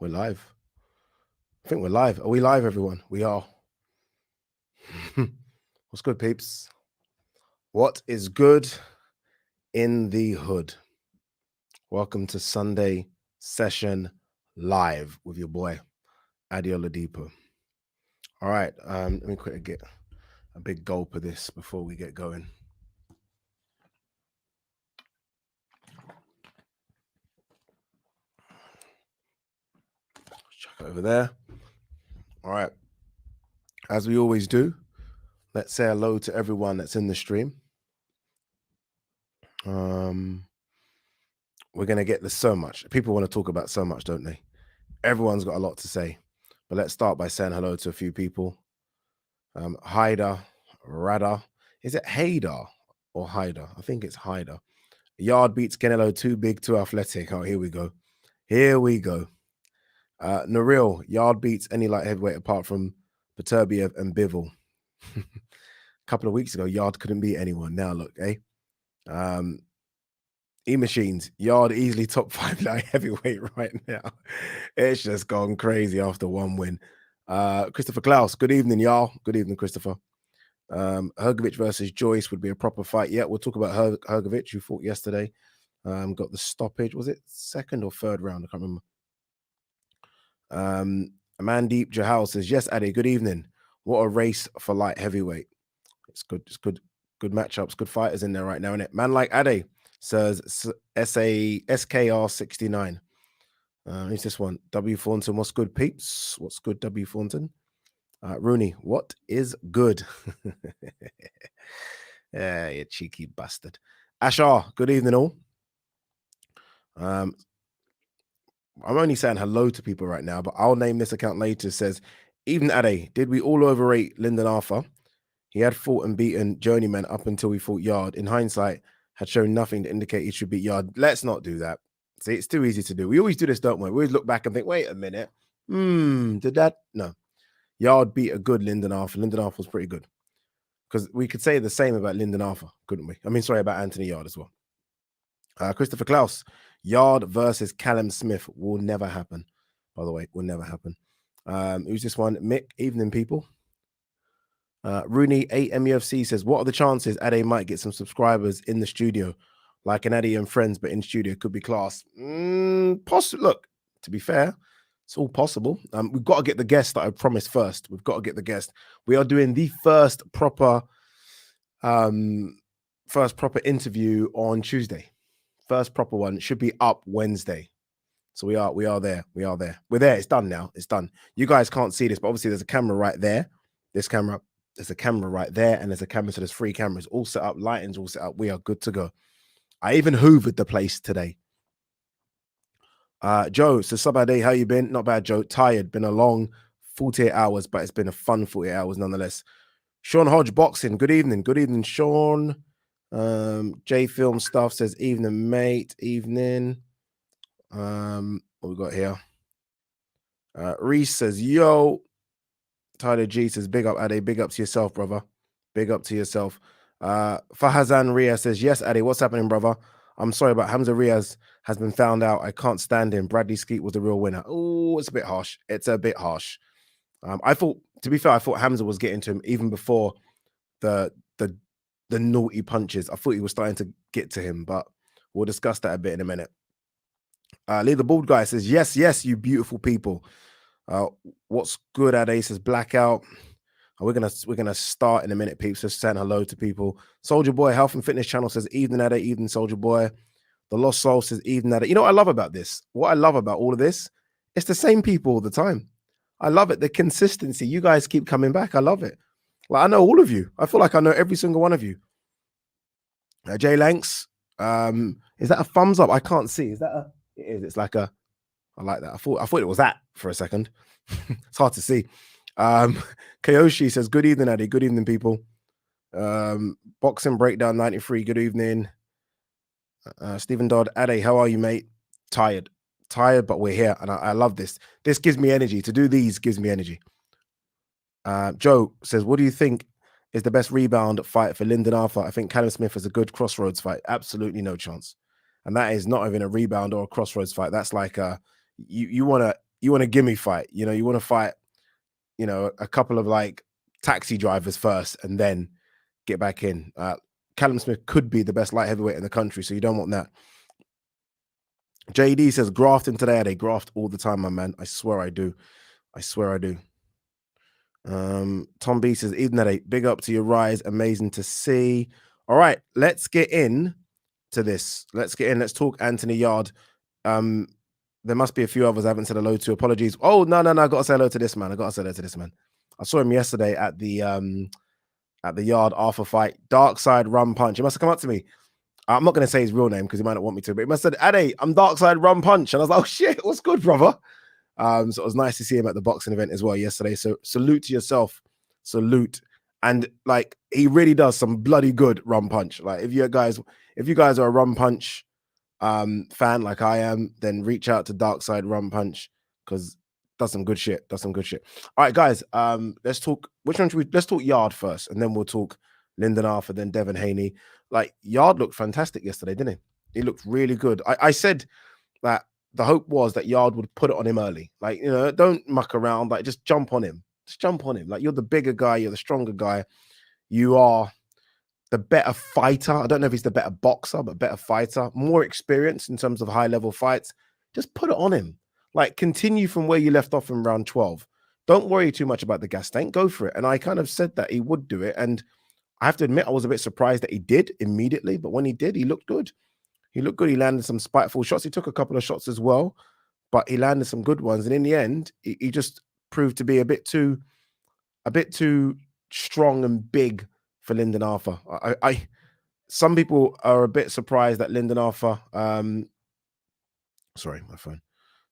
We're live. I think we're live. Are we live, everyone? We are. What's good, peeps? What is good in the hood? Welcome to Sunday Session Live with your boy, Adi Oladipo. All right, let me quickly get a big gulp of this before we get going. Chuck it over there. All right. As we always do, let's say hello to everyone that's in the stream. We're going to get this so much. People want to talk about so much, don't they? Everyone's got a lot to say. But let's start by saying hello to a few people. Haida, Rada. Is it Haida or Haida? I think it's Haida. Yarde beats Canelo, too big, too athletic. Oh, here we go. Here we go. Naril, Yarde beats any light heavyweight apart from Peterbiev and Bivol. A couple of weeks ago, Yarde couldn't beat anyone. Now look, eh? E-Machines, Yarde easily top 5 light heavyweight right now. It's just gone crazy after one win. Christopher Klaus, good evening, y'all. Good evening, Christopher. Hrgovic versus Joyce would be a proper fight. Yeah, we'll talk about Hrgovic, who fought yesterday. Got the stoppage. Was it second or third round? I can't remember. Mandeep Jahal says, yes, Adi, good evening. What a race for light heavyweight. It's good. It's good. Good matchups. Good fighters in there right now, innit? Man like Adi says SKR 69. Who's this one? W Thornton. What's good, peeps? What's good, W Thornton? Rooney, what is good? Yeah, you cheeky bastard. Ashar, good evening, all. I'm only saying hello to people right now, but I'll name this account later. It says, even Ade, did we all overrate Lyndon Arthur? He had fought and beaten Journeyman up until we fought Yarde. In hindsight, had shown nothing to indicate he should beat Yarde. Let's not do that. See, it's too easy to do. We always do this, don't we? We always look back and think, wait a minute. Did that? No. Yarde beat a good Lyndon Arthur. Lyndon Arthur was pretty good. Because we could say the same about Lyndon Arthur, couldn't we? I mean, sorry, about Anthony Yarde as well. Christopher Klaus, Yarde versus Callum Smith will never happen. By the way, will never happen. Who's this one? Mick, evening, people. Rooney 8MUFC says, what are the chances Ade might get some subscribers in the studio? Like an Ade and friends, but in studio could be class. Possible. Look, to be fair, it's all possible. We've got to get the guest that I promised first. We've got to get the guest. We are doing the first proper interview on Tuesday. First proper one. It should be up Wednesday. So we are there. We are there. We're there. It's done now. It's done. You guys can't see this, but obviously there's a camera right there. This camera. There's a camera right there, and there's a camera, so there's 3 cameras all set up, lighting's all set up. We are good to go. I even hoovered the place today. Joe, so Sabade, how you been? Not bad, Joe. Tired. Been a long 48 hours, but it's been a fun 48 hours nonetheless. Sean Hodge, boxing. Good evening. Good evening, Sean. J Film Stuff says, evening, mate. Evening. What we got here? Reese says, yo. Tyler G says, big up, Ade. Big up to yourself, brother. Big up to yourself. Fahazan Riaz says, yes, Ade. What's happening, brother? I'm sorry, but Hamza Riaz has been found out. I can't stand him. Bradley Skeet was the real winner. Oh, it's a bit harsh. It's a bit harsh. I thought, to be fair, I thought Hamza was getting to him even before the naughty punches. I thought he was starting to get to him, but we'll discuss that a bit in a minute. Lee the Bald Guy says, yes, you beautiful people. What's good, Ade? Says Blackout. We're gonna start in a minute, peeps. Just saying hello to people. Soldier Boy Health and Fitness Channel says evening, Ade. Evening, Soldier Boy. The Lost Soul says evening, Ade. You know what I love about this? What I love about all of this? It's the same people all the time. I love it. The consistency. You guys keep coming back. I love it. Like I know all of you. I feel like I know every single one of you. Jay Lanks. Is that a thumbs up? I can't see. Is that a? It is. It's like a. I like that. I thought it was that for a second. It's hard to see. Kayoshi says, good evening, Ade. Good evening, people. Boxing Breakdown 93. Good evening. Stephen Dodd, Ade, how are you, mate? Tired, but we're here. And I love this. This gives me energy. To do these gives me energy. Joe says, what do you think is the best rebound fight for Lyndon Arthur? I think Callum Smith is a good crossroads fight. Absolutely no chance. And that is not even a rebound or a crossroads fight. That's like you want to you want a gimme fight. You know, you want to fight, you know, a couple of like taxi drivers first and then get back in. Callum Smith could be the best light heavyweight in the country, so you don't want that. JD says, grafting today. They graft all the time, my man. I swear I do. I swear I do. Tom B says, even at 8, big up to your rise. Amazing to see. All right, let's get in to this. Let's get in. Let's talk Anthony Yarde. There must be a few others I haven't said hello to. Apologies. Oh, no. I got to say hello to this man. I saw him yesterday at the Yarde Arthur fight. Dark Side Rum Punch. He must have come up to me. I'm not going to say his real name because he might not want me to, but he must have said, Ade, I'm Dark Side Rum Punch. And I was like, oh, shit, what's good, brother? So it was nice to see him at the boxing event as well yesterday. So salute to yourself. Salute. And like, he really does some bloody good rum punch. Like if you guys are a rum punch fan like I am, then reach out to Dark Side Rum Punch because does some good shit. All right, guys. Let's talk. Which one should we? Let's talk Yarde first, and then we'll talk Lyndon Arthur, then Devin Haney. Like Yarde looked fantastic yesterday, didn't he? He looked really good. I said that the hope was that Yarde would put it on him early. Like, you know, don't muck around. Like, just jump on him. Like, you're the bigger guy. You're the stronger guy. You are the better fighter. I don't know if he's the better boxer, but better fighter. More experience in terms of high-level fights. Just put it on him. Like, continue from where you left off in round 12. Don't worry too much about the gas tank. Go for it. And I kind of said that he would do it. And I have to admit, I was a bit surprised that he did immediately. But when he did, he looked good. He landed some spiteful shots. He took a couple of shots as well, but he landed some good ones. And in the end, he just proved to be a bit too strong and big for Lyndon Arthur. Some people are a bit surprised that Lyndon Arthur. Sorry, my phone.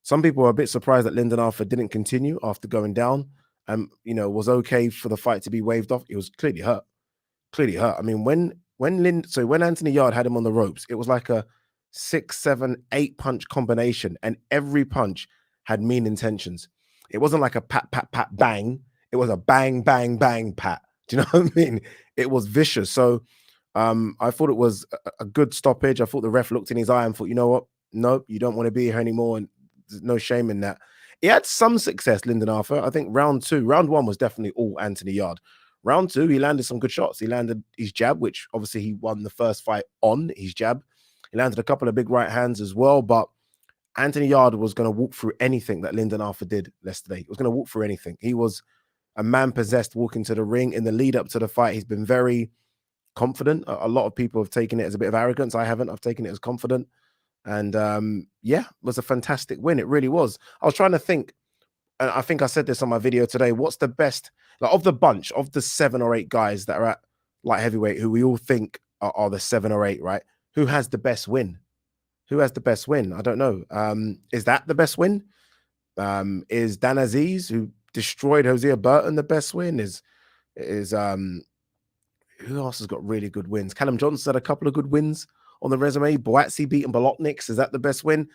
Some people are a bit surprised that Lyndon Arthur didn't continue after going down, and was okay for the fight to be waved off. He was clearly hurt. I mean, when Anthony Yarde had him on the ropes, it was like a 6, 7, 8 punch combination, and every punch had mean intentions. It wasn't like a pat, pat, pat, bang. It was a bang, bang, bang, pat. Do you know what I mean? It was vicious. So I thought it was a good stoppage. I thought the ref looked in his eye and thought, you know what? No, you don't want to be here anymore. And there's no shame in that. He had some success, Lyndon Arthur. I think round 1 was definitely all Anthony Yarde. Round 2, he landed some good shots. He landed his jab, which obviously he won the first fight on his jab. He landed a couple of big right hands as well, but Anthony Yarde was going to walk through anything that Lyndon Arthur did yesterday. He was going to walk through anything. He was a man possessed walking to the ring. In the lead up to the fight, he's been very confident. A lot of people have taken it as a bit of arrogance. I haven't. I've taken it as confident. And yeah, it was a fantastic win. It really was. I was trying to think, and I think I said this on my video today, what's the best, like of the bunch, of the 7 or 8 guys that are at light heavyweight, who we all think are the 7 or 8, right? Who has the best win? I don't know. Is that the best win? Is Dan Aziz, who destroyed Hosea Burton, the best win? Is who else has got really good wins? Callum Johnson had a couple of good wins on the resume. Boatsi beating Bolotniks, is that the best win?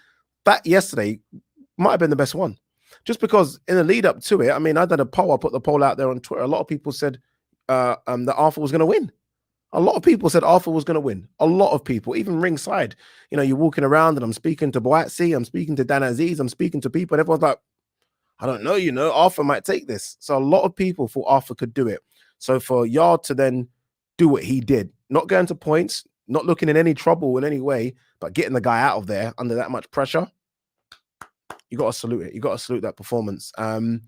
That yesterday might have been the best one. Just because in the lead up to it, I mean, I did a poll. I put the poll out there on Twitter. A lot of people said that Arthur was going to win. A lot of people said Arthur was going to win. A lot of people, even ringside. You know, you're walking around and I'm speaking to Boatsi, I'm speaking to Dan Aziz, I'm speaking to people, and everyone's like, I don't know, Arthur might take this. So a lot of people thought Arthur could do it. So for Yarde to then do what he did, not going to points, not looking in any trouble in any way, but getting the guy out of there under that much pressure, you got to salute it. You got to salute that performance. And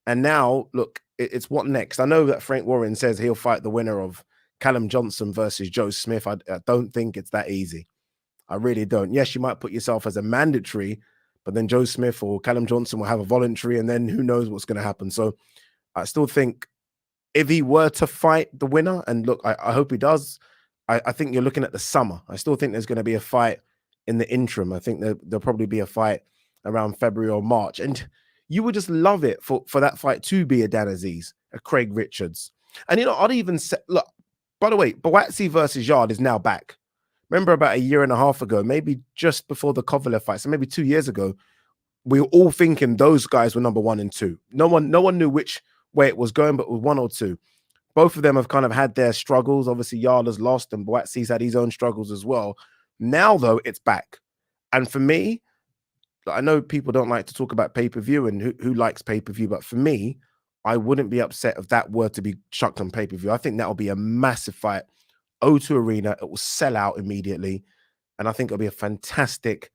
now, look, it's what next? I know that Frank Warren says he'll fight the winner of Callum Johnson versus Joe Smith. I don't think it's that easy. I really don't. Yes, you might put yourself as a mandatory, but then Joe Smith or Callum Johnson will have a voluntary, and then who knows what's going to happen. So I still think if he were to fight the winner, and look, I hope he does, I think you're looking at the summer. I still think there's going to be a fight in the interim. I think there'll probably be a fight around February or March. And you would just love it for that fight to be a Dan Aziz, a Craig Richards. And, I'd even say, look, by the way, Boatsi versus Yarde is now back. Remember about a year and a half ago, maybe just before the Kovalev fight, so maybe 2 years ago, we were all thinking those guys were number 1 and 2. No one knew which way it was going, but it was 1 or 2. Both of them have kind of had their struggles. Obviously, Yarde has lost and Boatsi's had his own struggles as well. Now, though, it's back. And for me, I know people don't like to talk about pay-per-view and who likes pay-per-view, but for me, I wouldn't be upset if that were to be chucked on pay-per-view. I think that will be a massive fight. O2 Arena, it will sell out immediately. And I think it'll be a fantastic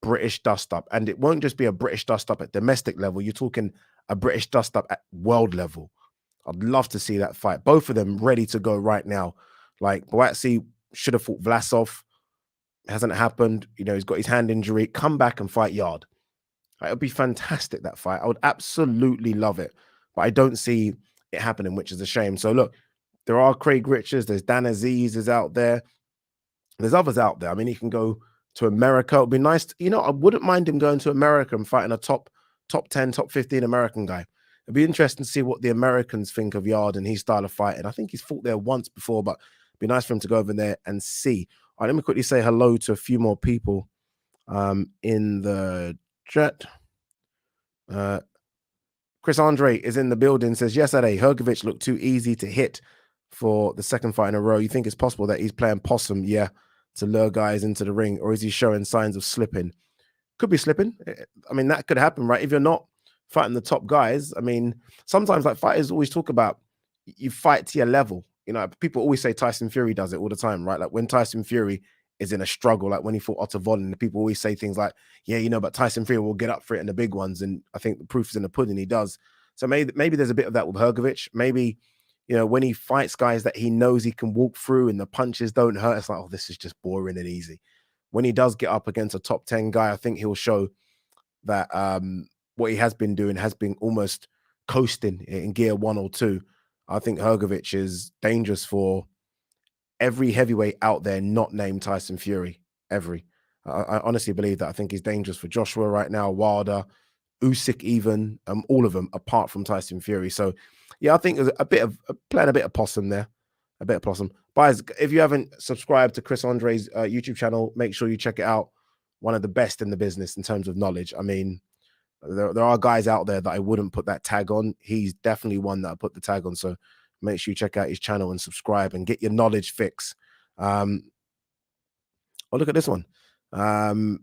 British dust-up. And it won't just be a British dust-up at domestic level. You're talking a British dust-up at world level. I'd love to see that fight. Both of them ready to go right now. Like, Boatsy should have fought Vlasov. Hasn't happened. You know, he's got his hand injury. Come back and fight Yarde. It would be fantastic, that fight. I would absolutely love it. But I don't see it happening, which is a shame. So look, there are Craig Richards. There's Dan Aziz is out there. There's others out there. I mean, he can go to America. It would be nice. I wouldn't mind him going to America and fighting a top 10, top 15 American guy. It'd be interesting to see what the Americans think of Yarde and his style of fighting. I think he's fought there once before, but it'd be nice for him to go over there and see. All right, let me quickly say hello to a few more people in the chat. Chris Andre is in the building, says, yesterday, Hrgovic looked too easy to hit for the second fight in a row. You think it's possible that he's playing possum, to lure guys into the ring, or is he showing signs of slipping? Could be slipping. I mean, that could happen, right? If you're not fighting the top guys, I mean, sometimes like fighters always talk about you fight to your level. People always say Tyson Fury does it all the time, right? Like when Tyson Fury is in a struggle, like when he fought Otto Volin, people always say things like, but Tyson Fury will get up for it in the big ones. And I think the proof is in the pudding, he does. So maybe there's a bit of that with Hrgovic. Maybe, when he fights guys that he knows he can walk through and the punches don't hurt, it's like, oh, this is just boring and easy. When he does get up against a top 10 guy, I think he'll show that what he has been doing has been almost coasting in gear 1 or 2. I think Hrgovic is dangerous for every heavyweight out there not named Tyson Fury. I honestly believe that. I think he's dangerous for Joshua right now, Wilder, Usyk even, all of them apart from Tyson Fury. So I think there's playing a bit of possum there. A bit of possum. Guys, if you haven't subscribed to Chris Andre's YouTube channel, make sure you check it out. One of the best in the business in terms of knowledge. I mean, there are guys out there that I wouldn't put that tag on. He's definitely one that I put the tag on. So make sure you check out his channel and subscribe and get your knowledge fix. Look at this one. Fahazan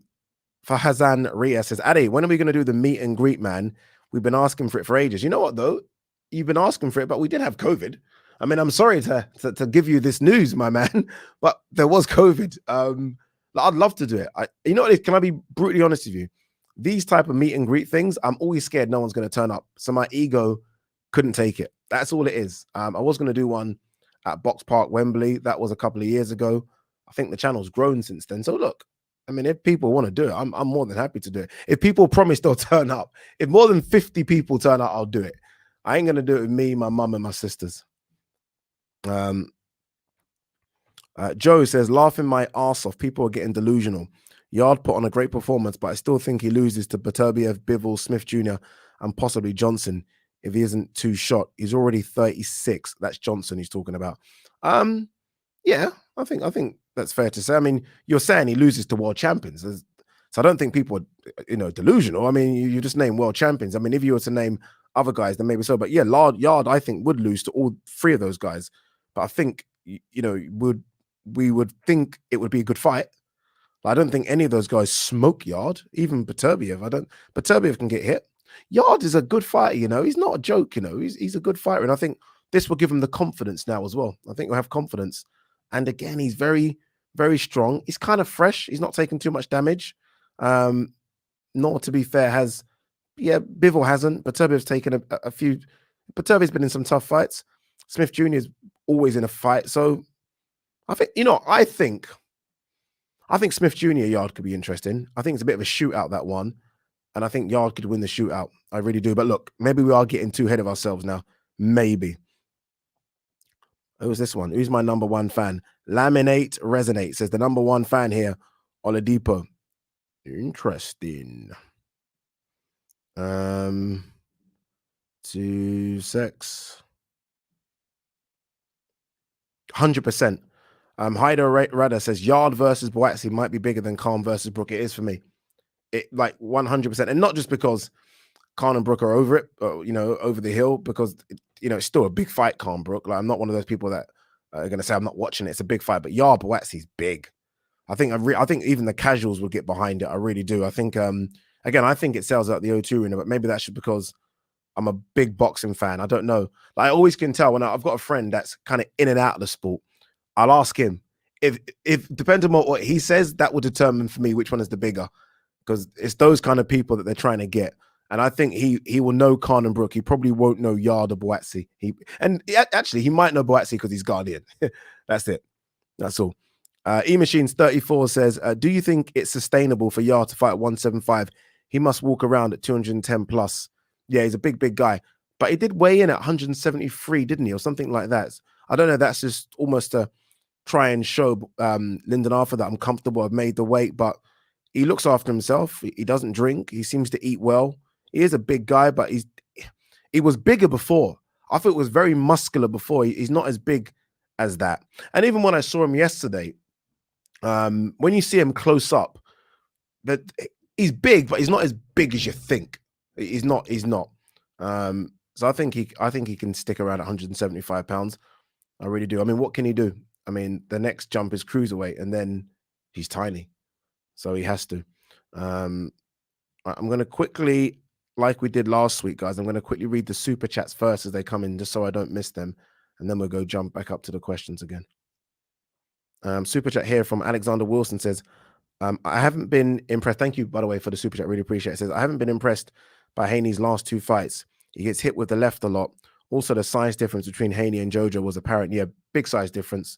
Ria says, Ade, when are we going to do the meet and greet, man? We've been asking for it for ages. You know what, though? You've been asking for it, but we did have COVID. I mean, I'm sorry to give you this news, my man, but there was COVID. I'd love to do it. You know what? Can I be brutally honest with you? These type of meet and greet things, I'm always scared no one's going to turn up. So my ego couldn't take it. That's all it is. I was going to do one at Box Park, Wembley. That was a couple of years ago. I think the channel's grown since then. So look, I mean, if people want to do it, I'm more than happy to do it. If people promise they'll turn up, if more than 50 people turn up, I'll do it. I ain't going to do it with me, my mum, and my sisters. Joe says, laughing my ass off. People are getting delusional. Yarde put on a great performance, but I still think he loses to Beterbiev, Bivol, Smith Jr., and possibly Johnson if he isn't too shot. He's already 36. That's Johnson he's talking about. Yeah, I think that's fair to say. I mean, you're saying he loses to world champions. So I don't think people are, delusional. I mean, you just name world champions. I mean, if you were to name other guys, then maybe so. But yeah, Yarde, I think, would lose to all 3 of those guys. But I think, we would think it would be a good fight. I don't think any of those guys smoke Yarde, even Beterbiev. Beterbiev can get hit. Yarde is a good fighter, he's not a joke, he's a good fighter. And I think this will give him the confidence now as well. I think we'll have confidence. And again, he's very, very strong. He's kind of fresh. He's not taking too much damage. Nor, to be fair, Bivol hasn't. Beterbiev's taken a few. Beterbiev's been in some tough fights. Smith Jr. is always in a fight. So I think, I think Smith Jr. Yarde could be interesting. I think it's a bit of a shootout, that one. And I think Yarde could win the shootout. I really do. But look, maybe we are getting too ahead of ourselves now. Maybe. Who's this one? Who's my number 1 fan? Laminate Resonate says the number 1 fan here, Oladipo. Interesting. 2 secs. 100%. Haider Rada says Yarde versus Boatsy might be bigger than Khan versus Brook. It is for me. It 100%, and not just because Khan and Brook are over it, over the hill, because it's still a big fight. Khan Brook, I'm not one of those people that are going to say I'm not watching it. It's a big fight, but Yarde Boatsy's big. I think even the casuals would get behind it. I really do. I think, and Again, I think it sells out the O2 Arena, but maybe that's just because I'm a big boxing fan. I don't know. Like, I always can tell when I've got a friend that's kind of in and out of the sport. I'll ask him if depending on what he says, that will determine for me which one is the bigger, because it's those kind of people that they're trying to get. And I think he will know Khan and Brook. He probably won't know Yarde or Boatsi. Actually he might know Boatsi because he's Guardian. That's it. That's all. E-Machines 34 says, do you think it's sustainable for Yarde to fight 175? He must walk around at 210 plus. Yeah, he's a big guy. But he did weigh in at 173, didn't he? Or something like that. I don't know. That's just almost to try and show Lyndon Arthur that I'm comfortable. I've made the weight, but he looks after himself. He doesn't drink. He seems to eat well. He is a big guy, but he was bigger before. I thought it was very muscular before. He's not as big as that. And even when I saw him yesterday, when you see him close up, that he's big, but he's not as big as you think. He's not. So I think he can stick around 175 pounds. I really do. I mean, what can he do? I mean, the next jump is cruiserweight, and then he's tiny, so he has to. I'm going to quickly, like we did last week, guys, I'm going to quickly read the super chats first as they come in, just so I don't miss them, and then we'll go jump back up to the questions again. Super chat here from Alexander Wilson says, I haven't been impressed. Thank you, by the way, for the super chat. Really appreciate it. It says, I haven't been impressed by Haney's last two fights. He gets hit with the left a lot. Also, the size difference between Haney and JoJo was apparent. Yeah, big size difference.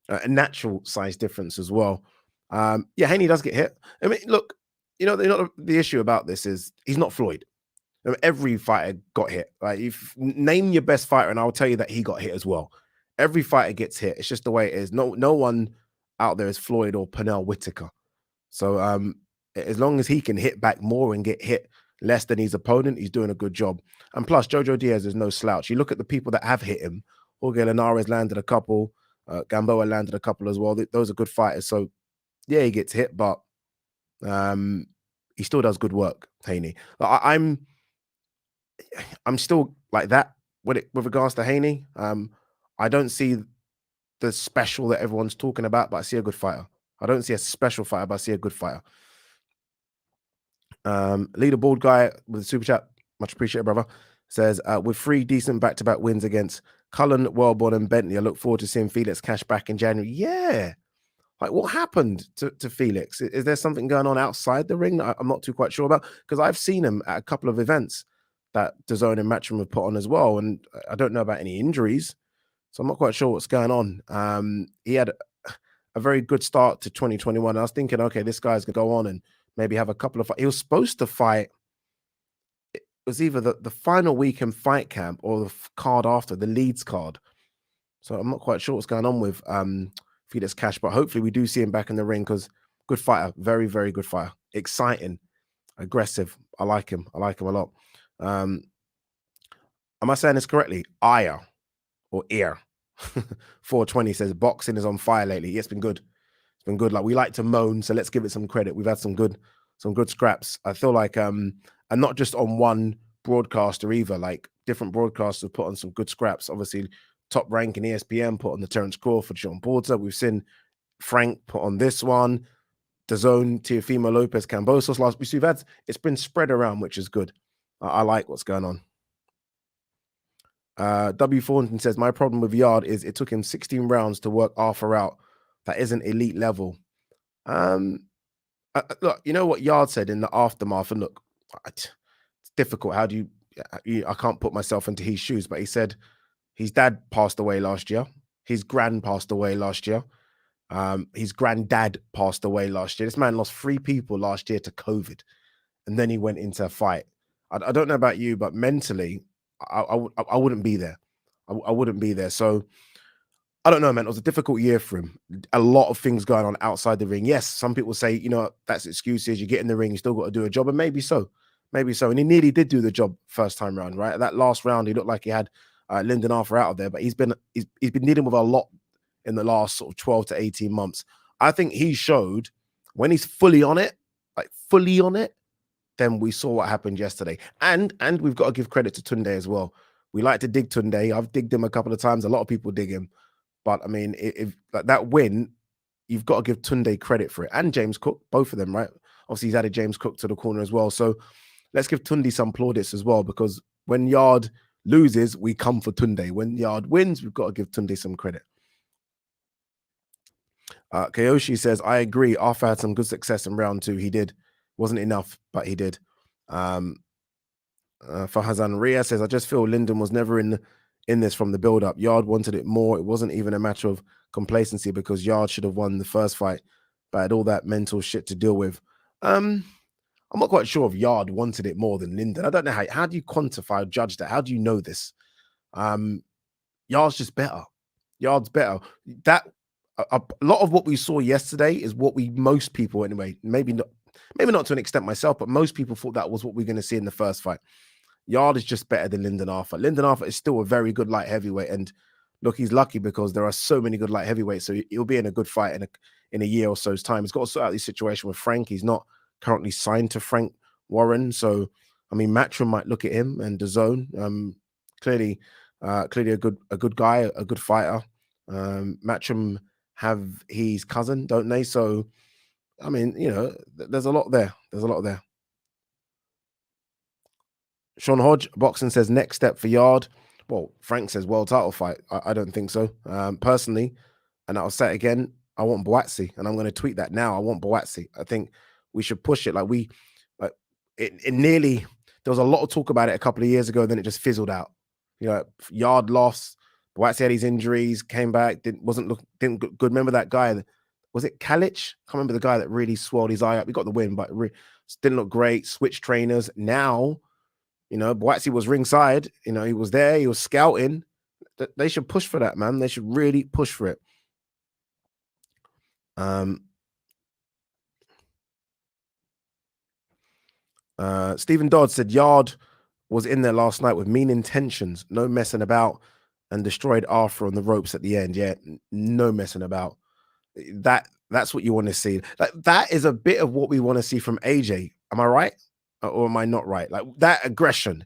A natural size difference as well. Yeah, Haney does get hit. I mean, look, the issue about this is he's not Floyd. Every fighter got hit. Like, name your best fighter, and I'll tell you that he got hit as well. Every fighter gets hit. It's just the way it is. No one out there is Floyd or Pernell Whitaker. So as long as he can hit back more and get hit less than his opponent, he's doing a good job. And plus, JoJo Diaz is no slouch. You look at the people that have hit him. Jorge Linares landed a couple. Gamboa landed a couple as well. Those are good fighters. So, yeah, he gets hit, but he still does good work, Haney. I'm still like that with regards to Haney. I don't see the special that everyone's talking about, but I see a good fighter. I don't see a special fighter, but I see a good fighter. Leaderboard guy with the super chat, much appreciated, brother, says, with 3 decent back-to-back wins against Cullen, Wellborn, and Bentley, I look forward to seeing Felix cash back in January. Yeah. Like, what happened to Felix? Is there something going on outside the ring that I'm not too quite sure about? Because I've seen him at a couple of events that DAZN and Matchroom have put on as well, and I don't know about any injuries, so I'm not quite sure what's going on. He had a very good start to 2021. I was thinking, okay, this guy's going to go on and maybe have a couple of fights. He was supposed to fight. It was either the final weekend fight camp or the card after, the Leeds card. So I'm not quite sure what's going on with Felix Cash, but hopefully we do see him back in the ring, because good fighter, very, very good fighter. Exciting, aggressive. I like him. I like him a lot. Am I saying this correctly? Aya or ear 420 says boxing is on fire lately. Yeah, it's been good. It's been good. Like, we like to moan, so let's give it some credit. We've had some good scraps. I feel like and not just on one broadcaster either. Like, different broadcasters put on some good scraps. Obviously, Top Rank and ESPN put on the Terence Crawford, Sean Porter. We've seen Frank put on this one. DAZN, Teofimo Lopez, Cambosos last week. So it's been spread around, which is good. I like what's going on. W. Thornton says, my problem with Yarde is it took him 16 rounds to work Arthur out. That isn't elite level. Look, you know what Yarde said in the aftermath, and look, it's difficult. How do I can't put myself into his shoes, but he said his dad passed away last year. His grand passed away last year. His granddad passed away last year. This man lost 3 people last year to COVID, and then he went into a fight. I don't know about you, but mentally, I wouldn't be there. I wouldn't be there. So I don't know, man. It was a difficult year for him. A lot of things going on outside the ring. Yes, some people say, that's excuses. You get in the ring, you still got to do a job, and maybe so. And he nearly did do the job first time round, right? That last round, he looked like he had Lyndon Arthur out of there, but he's been dealing with a lot in the last sort of 12 to 18 months. I think he showed when he's fully on it, then we saw what happened yesterday. And we've got to give credit to Tunde as well. We like to dig Tunde. I've digged him a couple of times. A lot of people dig him. But, I mean, if like that win, you've got to give Tunde credit for it. And James Cook, both of them, right? Obviously, he's added James Cook to the corner as well. So let's give Tunde some plaudits as well, because when Yarde loses, we come for Tunde. When Yarde wins, we've got to give Tunde some credit. Kayoshi says, I agree. Arthur had some good success in round 2. He did. Wasn't enough, but he did. Fahazan Ria says, I just feel Lyndon was never in this from the build-up. Yarde wanted it more. It wasn't even a matter of complacency, because Yarde should have won the first fight, but had all that mental shit to deal with. I'm not quite sure if Yarde wanted it more than Lyndon. I don't know how do you quantify or judge that? How do you know this? Yarde's just better. Yarde's better. That a lot of what we saw yesterday is what most people anyway, maybe not to an extent myself, but most people thought that was what we're going to see in the first fight. Yarde is just better than Lyndon Arthur. Lyndon Arthur is still a very good light heavyweight, and look, he's lucky because there are so many good light heavyweights. So he'll be in a good fight in a year or so's time. He's got to sort out this situation with Frank. He's not currently signed to Frank Warren, so I mean, Matchroom might look at him and DAZN. Clearly a good guy, a good fighter. Matchroom have his cousin, don't they? So I mean, there's a lot there. Sean Hodge boxing says next step for Yarde. Well, Frank says world title fight. I don't think so. Personally, and I'll say it again, I want Boatsi, and I'm going to tweet that now. I want Boatsi. I think we should push it. It nearly, there was a lot of talk about it a couple of years ago, then it just fizzled out. Yarde lost. Boatsi had his injuries, came back, didn't look good. Remember that guy? Was it Kalic? Can't remember the guy that really swelled his eye up. He got the win, but didn't look great. Switched trainers. Now, Boatsi was ringside. He was there. He was scouting. They should push for that, man. They should really push for it. Stephen Dodd said Yarde was in there last night with mean intentions, no messing about, and destroyed Arthur on the ropes at the end. Yeah, no messing about. That's what you want to see. That is a bit of what we want to see from AJ. Am I right? Or am I not right? That aggression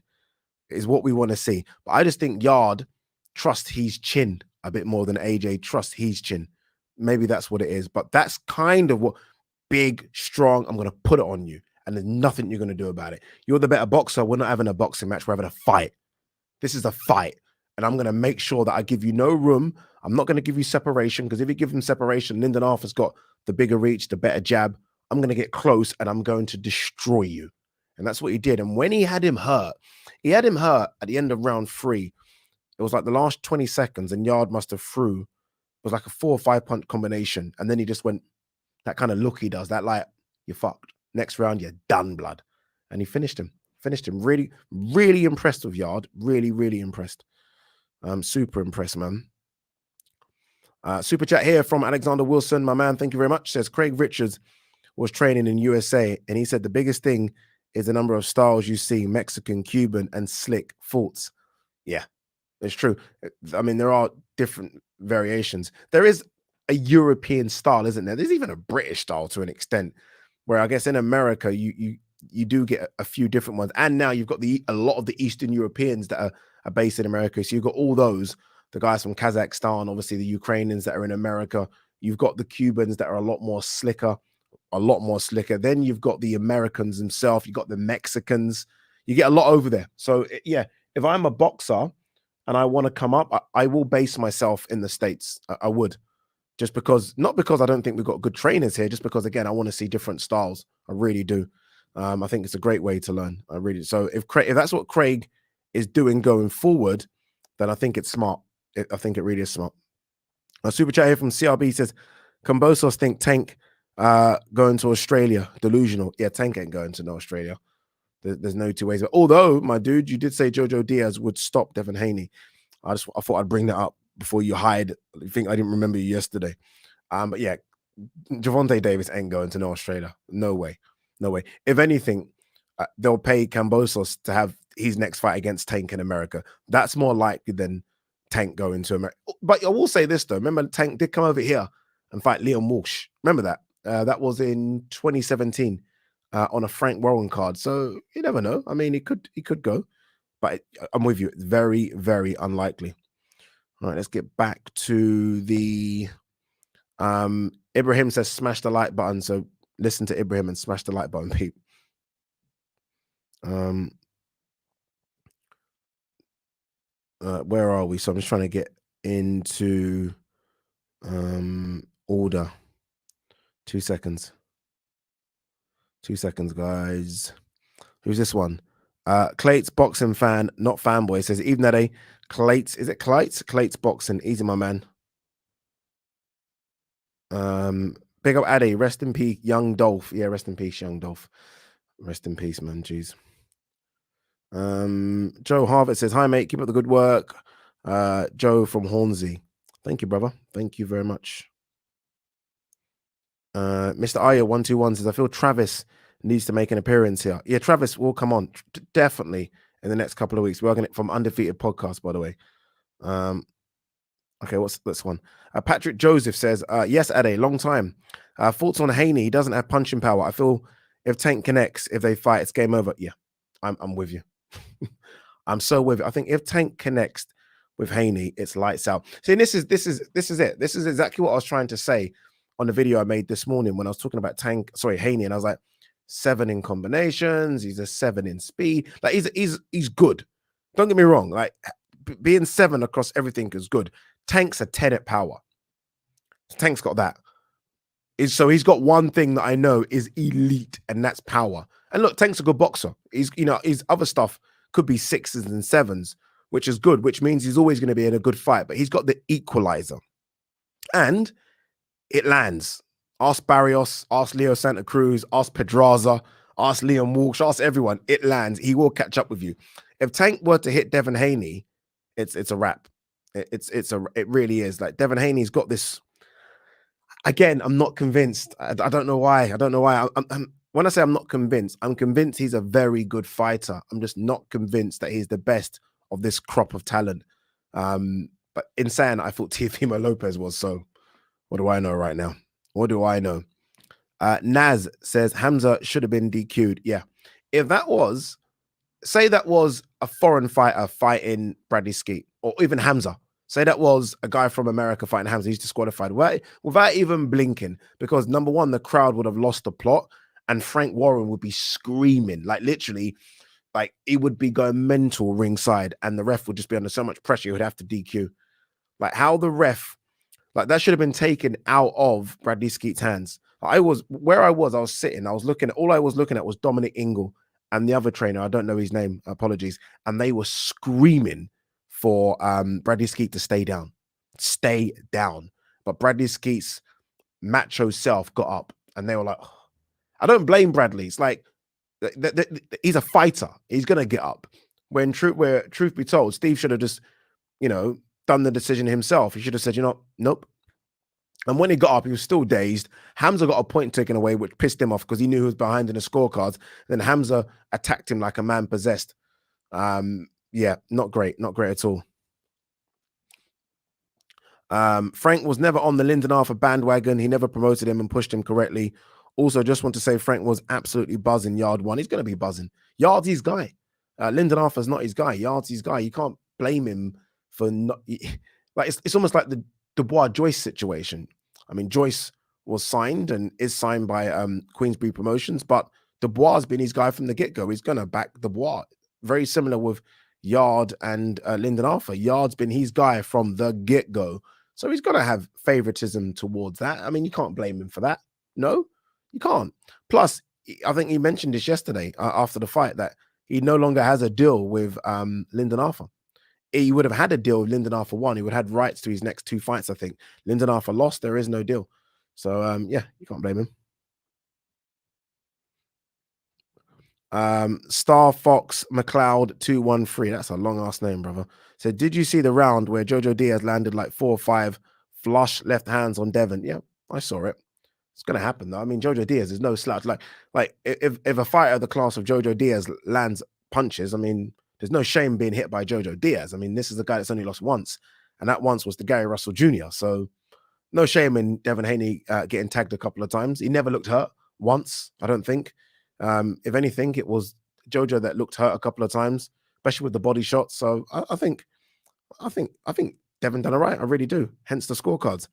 is what we want to see. But I just think Yarde trusts his chin a bit more than AJ trusts his chin. Maybe that's what it is. But that's kind of what big, strong, I'm going to put it on you. And there's nothing you're going to do about it. You're the better boxer. We're not having a boxing match. We're having a fight. This is a fight. And I'm going to make sure that I give you no room. I'm not going to give you separation, because if you give him separation, Lyndon Arthur's got the bigger reach, the better jab. I'm going to get close and I'm going to destroy you. And that's what he did. And when he had him hurt at the end of round 3. It was like the last 20 seconds, and Yarde must have threw. It was like a 4 or 5 punch combination. And then he just went, that kind of look he does, that like, you're fucked. Next round, you're done, blood. And he finished him. Really, really impressed with Yarde. Really, really impressed. Super impressed, man. Super chat here from Alexander Wilson. My man, thank you very much. Says Craig Richards was training in USA, and he said the biggest thing is the number of styles you see: Mexican, Cuban, and slick. Thoughts? Yeah, it's true. I mean, there are different variations. There is a European style, isn't there? There's even a British style to an extent, where I guess in America you do get a few different ones. And now you've got a lot of the Eastern Europeans that are based in America. So you've got all those, the guys from Kazakhstan, obviously the Ukrainians that are in America. You've got the Cubans that are a lot more slicker. Then you've got the Americans themselves. You've got the Mexicans. You get a lot over there. So yeah, if I'm a boxer and I want to come up, I will base myself in the States. I would. Just because, not because I don't think we've got good trainers here, just because, again, I want to see different styles. I really do. I think it's a great way to learn. I really. So if that's what Craig is doing going forward, then I think it's smart. I think it really is smart. A super chat here from CRB says, Kambosos think Tank going to Australia. Delusional. Yeah, Tank ain't going to no Australia. There's no two ways. But although, my dude, you did say JoJo Diaz would stop Devin Haney. I thought I'd bring that up before you hide. You think I didn't remember you yesterday. But yeah, Javonte Davis ain't going to no Australia. No way. If anything, they'll pay Kambosos to have his next fight against Tank in America. That's more likely than Tank going to America. But I will say this though. Remember, Tank did come over here and fight Liam Walsh. Remember that? That was in 2017 on a Frank Warren card. So you never know. I mean, he could go. But I'm with you. It's very, very unlikely. All right, let's get back to the Ibrahim says smash the like button. So listen to Ibrahim and smash the like button, peep. Where are we? So I'm just trying to get into order. 2 seconds. 2 seconds, guys. Who's this one? Clates boxing fan, not fanboy, says even that a Clates, is it Clates? Clates boxing, easy my man. Big up Addy, rest in peace, young Dolph. Yeah, rest in peace, young Dolph. Rest in peace, man. Jeez. Joe Harvard says, hi mate, keep up the good work. Joe from Hornsey. Thank you, brother. Thank you very much. Mr. Aya 121 says, I feel Travis needs to make an appearance here. Yeah, Travis will come on definitely in the next couple of weeks. We're working it from Undefeated Podcast, by the way. Okay, what's this one? Patrick Joseph says, yes, Ade, long time. Thoughts on Haney? He doesn't have punching power. I feel if Tank connects, if they fight, it's game over. Yeah, I'm with you. I'm so with you. I think if Tank connects with Haney, it's lights out. See, this is it. This is exactly what I was trying to say on the video I made this morning when I was talking about Haney, and I was like, 7 in combinations. He's a 7 in speed. Like he's good. Don't get me wrong. Like being 7 across everything is good. Tank's a 10 at power. Tank's got that. So he's got one thing that I know is elite, and that's power. And look, Tank's a good boxer. His other stuff could be 6s and 7s, which is good, which means he's always going to be in a good fight. But he's got the equalizer, and it lands. Ask Barrios, ask Leo Santa Cruz, ask Pedraza, ask Liam Walsh, ask everyone. It lands. He will catch up with you. If Tank were to hit Devin Haney, it's a wrap. It really is. Like Devin Haney's got this. Again, I'm not convinced. I don't know why. When I say I'm not convinced, I'm convinced he's a very good fighter. I'm just not convinced that he's the best of this crop of talent. But in saying, I thought Teofimo Lopez was. So what do I know right now? What do I know? Naz says Hamza should have been DQ'd. Yeah. If that was, say that was a foreign fighter fighting Bradley Skeet, or even Hamza. Say that was a guy from America fighting Hamza. He's disqualified without even blinking, because number one, the crowd would have lost the plot, and Frank Warren would be screaming, like literally, like he would be going mental ringside, and the ref would just be under so much pressure he would have to DQ. Like how the ref, like that should have been taken out of Bradley Skeet's hands. I was sitting, I was looking at, all I was looking at was Dominic Ingle and the other trainer, I don't know his name, apologies, and they were screaming for Bradley Skeet to stay down. But Bradley Skeet's macho self got up, and they were like, oh. I don't blame Bradley. It's like he's a fighter. He's gonna get up. Where truth be told, Steve should have just, done the decision himself. He should have said, nope. And when he got up, he was still dazed. Hamza got a point taken away, which pissed him off because he knew he was behind in the scorecards. Then Hamza attacked him like a man possessed. Yeah, not great at all. Frank was never on the Lyndon Arthur bandwagon. He never promoted him and pushed him correctly. Also, just want to say Frank was absolutely buzzing Yard 1. He's going to be buzzing. Yard's his guy. Lyndon Arthur's not his guy. Yard's his guy. You can't blame him for not. Like it's almost like the Dubois Joyce situation. I mean, Joyce was signed and is signed by Queensbury Promotions, but Dubois has been his guy from the get-go. He's going to back Dubois. Very similar with Yard and Lyndon Arthur. Yard's been his guy from the get-go. So he's going to have favoritism towards that. I mean, you can't blame him for that. No, you can't. Plus, I think he mentioned this yesterday after the fight that he no longer has a deal with Lyndon Arthur. He would have had a deal with Lyndon Arthur 1. He would have had rights to his next 2 fights, I think. Lyndon Arthur lost. There is no deal. So, yeah, you can't blame him. Star Fox McLeod 213. That's a long ass name, brother. So, did you see the round where JoJo Diaz landed like 4 or 5 flush left hands on Devin? Yeah, I saw it. It's gonna happen though. I mean, JoJo Diaz is no slouch. Like if a fighter of the class of JoJo Diaz lands punches, I mean, there's no shame being hit by JoJo Diaz. I mean, this is a guy that's only lost once, and that once was to Gary Russell Jr. So no shame in Devin Haney getting tagged a couple of times. He never looked hurt once, I don't think. If anything, it was JoJo that looked hurt a couple of times, especially with the body shots. So I think Devin done all right. I really do. Hence the scorecards.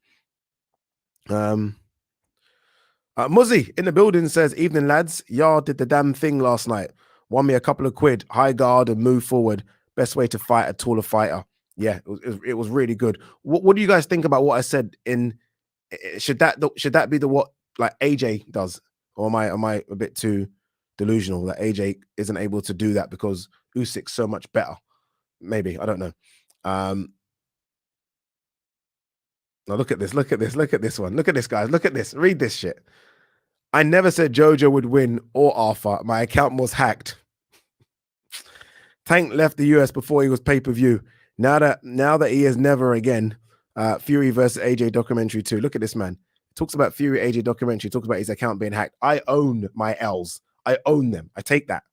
Muzzy in the building says, evening lads, Yarde did the damn thing last night. Won me a couple of quid, high guard and move forward. Best way to fight a taller fighter. Yeah, it was really good. What do you guys think about what I said in, should that be the what like AJ does? Or am I a bit too delusional that AJ isn't able to do that because Usyk's so much better? Maybe, I don't know. Now look at this one. Look at this, guys. Look at this. Read this shit. I never said JoJo would win or Arthur. My account was hacked. Tank left the US before he was pay-per-view. Now that he is never again. Fury versus AJ documentary 2. Look at this man. Talks about Fury AJ documentary. Talks about his account being hacked. I own my L's. I own them. I take that.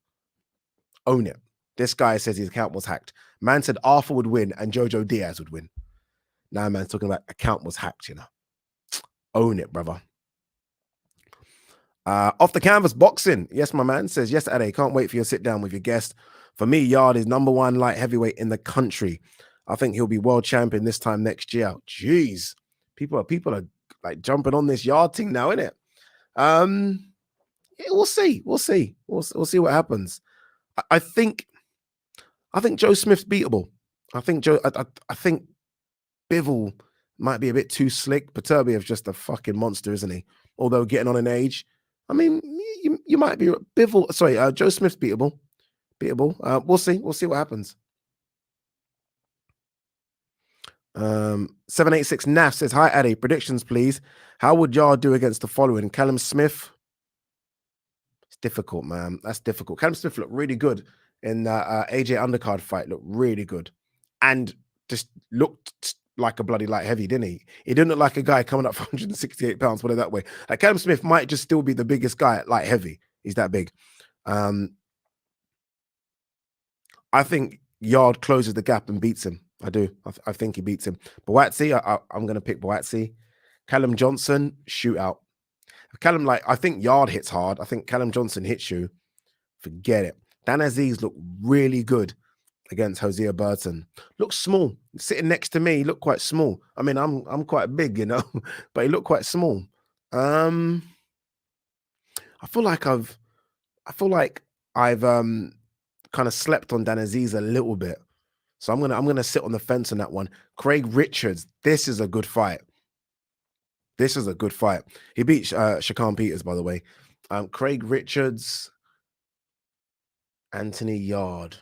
Own it. This guy says his account was hacked. Man said Arthur would win and JoJo Diaz would win. Now man's talking about account was hacked, you know. Own it, brother. Off the canvas boxing. Yes, my man says, yes, Ade, can't wait for your sit down with your guest. For me, Yarde is #1 light heavyweight in the country. I think he'll be world champion this time next year. Jeez. People are like jumping on this Yarde thing now, innit? Yeah, we'll see. We'll see what happens. I think Joe Smith's beatable. I think Bivol might be a bit too slick. Peterbiev's just a fucking monster, isn't he? Although getting on in age, I mean, you might be Bivol. Sorry, Joe Smith's beatable. We'll see. We'll see what happens. 786 Naf says, hi, Addy. Predictions, please. How would Yarde do against the following? Callum Smith. It's difficult, man. That's difficult. Callum Smith looked really good in the AJ undercard fight. Looked really good. And just looked like a bloody light heavy, didn't he? He didn't look like a guy coming up for 168 pounds, put it that way. Like Callum Smith might just still be the biggest guy at light heavy. He's that big. I think Yarde closes the gap and beats him. I do. I think he beats him. Boatsi, I'm going to pick Boatsi. Callum Johnson, shootout. Callum, I think Yarde hits hard. I think Callum Johnson hits you. Forget it. Dan Aziz looked really good against Hosea Burton. Looks small. Sitting next to me, he looked quite small. I mean, I'm quite big, you know, but he looked quite small. I feel like I've kind of slept on Dan Aziz a little bit. So I'm gonna sit on the fence on that one. Craig Richards, this is a good fight. This is a good fight. He beat Shakan Peters, by the way. Craig Richards, Anthony Yarde.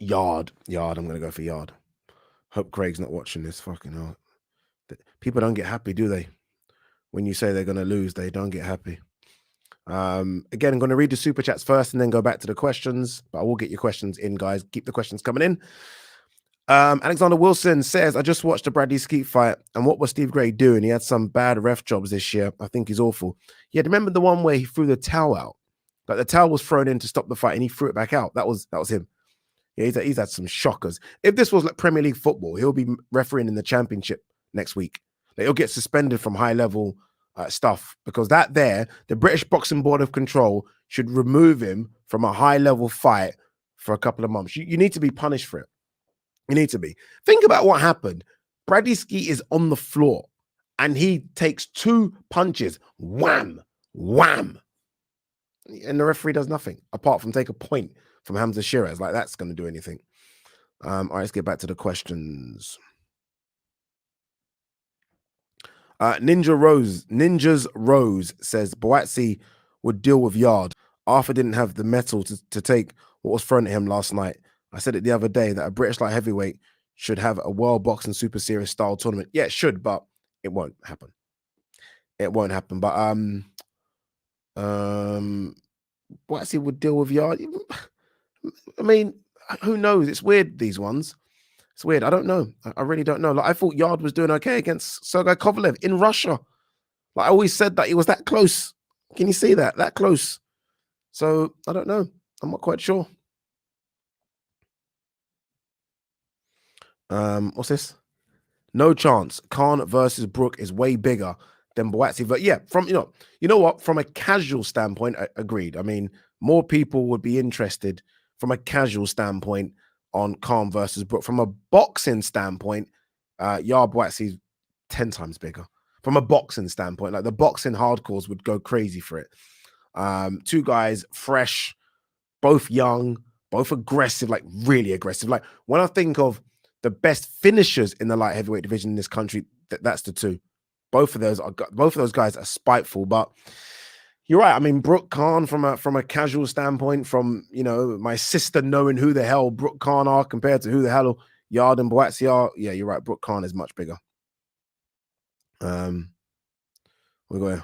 I'm gonna go for Yarde. Hope Craig's not watching this. Fucking hell. People don't get happy, do they? When you say they're gonna lose, they don't get happy. Again, I'm going to read the super chats first and then go back to the questions, but I will get your questions in, guys. Keep the questions coming in. Alexander Wilson says, I just watched the Bradley Skeet fight, and what was Steve Gray doing? He had some bad ref jobs this year. I think he's awful. Yeah, remember the one where he threw the towel out? Like the towel was thrown in to stop the fight and he threw it back out. That was him. Yeah, he's had some shockers. If this was like Premier League football, he'll be refereeing in the championship next week. Like, he'll get suspended from high level stuff, because the British Boxing Board of Control should remove him from a high level fight for a couple of months. You need to be punished for it. You need to be. Think about what happened. Bradley Skeet is on the floor and he takes 2 punches. Wham, wham. And the referee does nothing apart from take a point from Hamza Sheeraz. Like, that's going to do anything. All right, let's get back to the questions. Ninja's Rose says Boatsi would deal with Yarde. Arthur didn't have the mettle to take what was thrown at him last night. I said it the other day that a British light heavyweight should have a World Boxing Super Series style tournament. Yeah, it should, but it won't happen. It won't happen. But Boatsi would deal with Yarde. I mean, who knows? It's weird, these ones. It's weird. I don't know. I really don't know. Like, I thought Yarde was doing okay against Sergey Kovalev in Russia. Like, I always said that he was that close. Can you see that? That close. So I don't know. I'm not quite sure. What's this? No chance. Khan versus Brook is way bigger than Boatsi. But yeah, from you know what? From a casual standpoint, I agreed. I mean, more people would be interested from a casual standpoint on Khan versus Brook. From a boxing standpoint, Yarde Boatsi's 10 times bigger from a boxing standpoint. Like the boxing hardcores would go crazy for it. Two guys, fresh, both young, both aggressive, like really aggressive. Like when I think of the best finishers in the light heavyweight division in this country, that's the two. Both of those guys are spiteful, but you're right. I mean, Brooke Khan from a casual standpoint, from my sister knowing who the hell Brooke Khan are compared to who the hell Yarde and Boazzi are. Yeah, you're right. Brooke Khan is much bigger. We're going.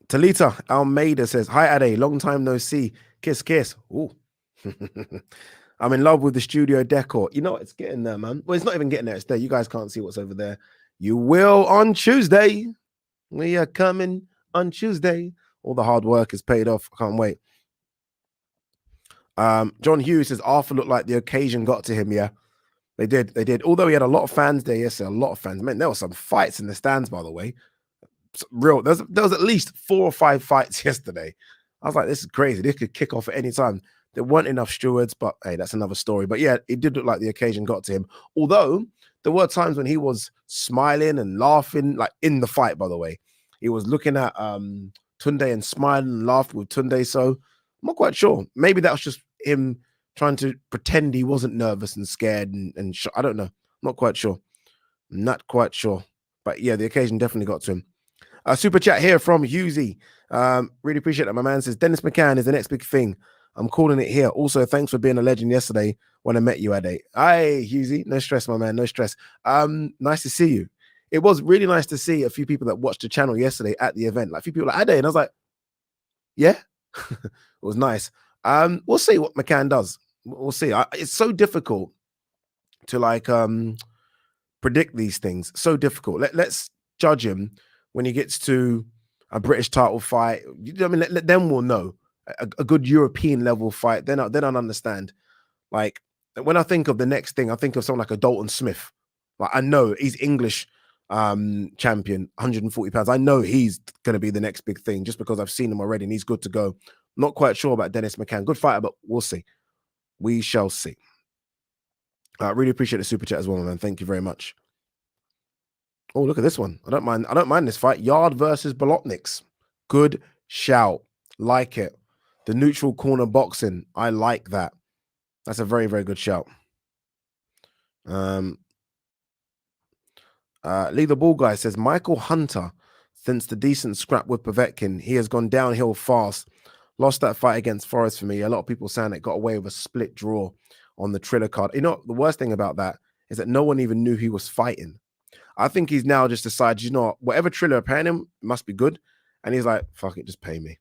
Talita Almeida says, "Hi Ade, long time no see. Kiss, kiss." Ooh. I'm in love with the studio decor. You know what? It's getting there, man. Well, it's not even getting there. It's there. You guys can't see what's over there. You will on Tuesday. We are coming on Tuesday. All the hard work is paid off. I can't wait. John Hughes says, Arthur looked like the occasion got to him. Yeah, they did. Although he had a lot of fans there yesterday, a lot of fans. Man, there were some fights in the stands, by the way. There was at least 4 or 5 fights yesterday. I was like, this is crazy. This could kick off at any time. There weren't enough stewards, but hey, that's another story. But yeah, it did look like the occasion got to him. Although there were times when he was smiling and laughing, like in the fight, by the way. He was looking at Tunde and smiling and laughing with Tunde. So I'm not quite sure. Maybe that was just him trying to pretend he wasn't nervous and scared and I don't know. I'm not quite sure. But yeah, the occasion definitely got to him. Super chat here from Husey. Really appreciate that. My man says, Dennis McCann is the next big thing. I'm calling it here. Also, thanks for being a legend yesterday when I met you, Ade. Hi, Husey. No stress, my man. No stress. Nice to see you. It was really nice to see a few people that watched the channel yesterday at the event. Like a few people like Ade, and I was like, yeah, it was nice. We'll see what McCann does. We'll see. It's so difficult to predict these things. So difficult. Let's judge him when he gets to a British title fight. I mean, then we'll know. A good European level fight, then I'll understand. Like when I think of the next thing, I think of someone like a Dalton Smith. Like I know he's English champion, 140 pounds. I know he's going to be the next big thing just because I've seen him already and he's good to go. Not quite sure about Dennis McCann. Good fighter, but we'll see. We shall see. I really appreciate the super chat as well, man. Thank you very much. Oh, look at this one. I don't mind this fight. Yarde versus Bolotniks. Good shout. Like it. The neutral corner boxing. I like that. That's a very, very good shout. Lee the Ball Guy says, Michael Hunter, since the decent scrap with Povetkin, he has gone downhill fast. Lost that fight against Forrest for me. A lot of people saying it got away with a split draw on the Triller card. You know, the worst thing about that is that no one even knew he was fighting. I think he's now just decided, you know, whatever Triller are paying him must be good. And he's like, fuck it, just pay me.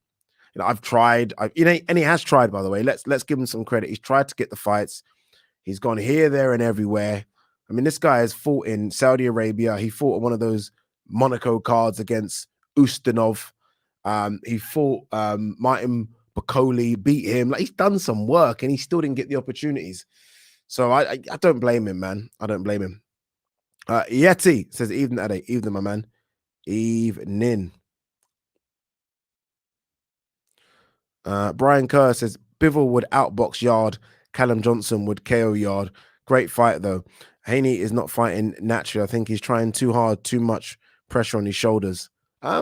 You know, I've tried, and he has tried, by the way. Let's give him some credit. He's tried to get the fights. He's gone here, there, and everywhere. I mean, this guy has fought in Saudi Arabia. He fought on one of those Monaco cards against Ustinov. He fought Martin Bacoli, beat him. Like he's done some work, and he still didn't get the opportunities. So I don't blame him, man. I don't blame him. Yeti says, evening, Ade. Evening, my man. Evening. Brian Kerr says, Bivol would outbox Yarde. Callum Johnson would KO Yarde. Great fight, though. Haney is not fighting naturally. I think he's trying too hard, too much pressure on his shoulders. I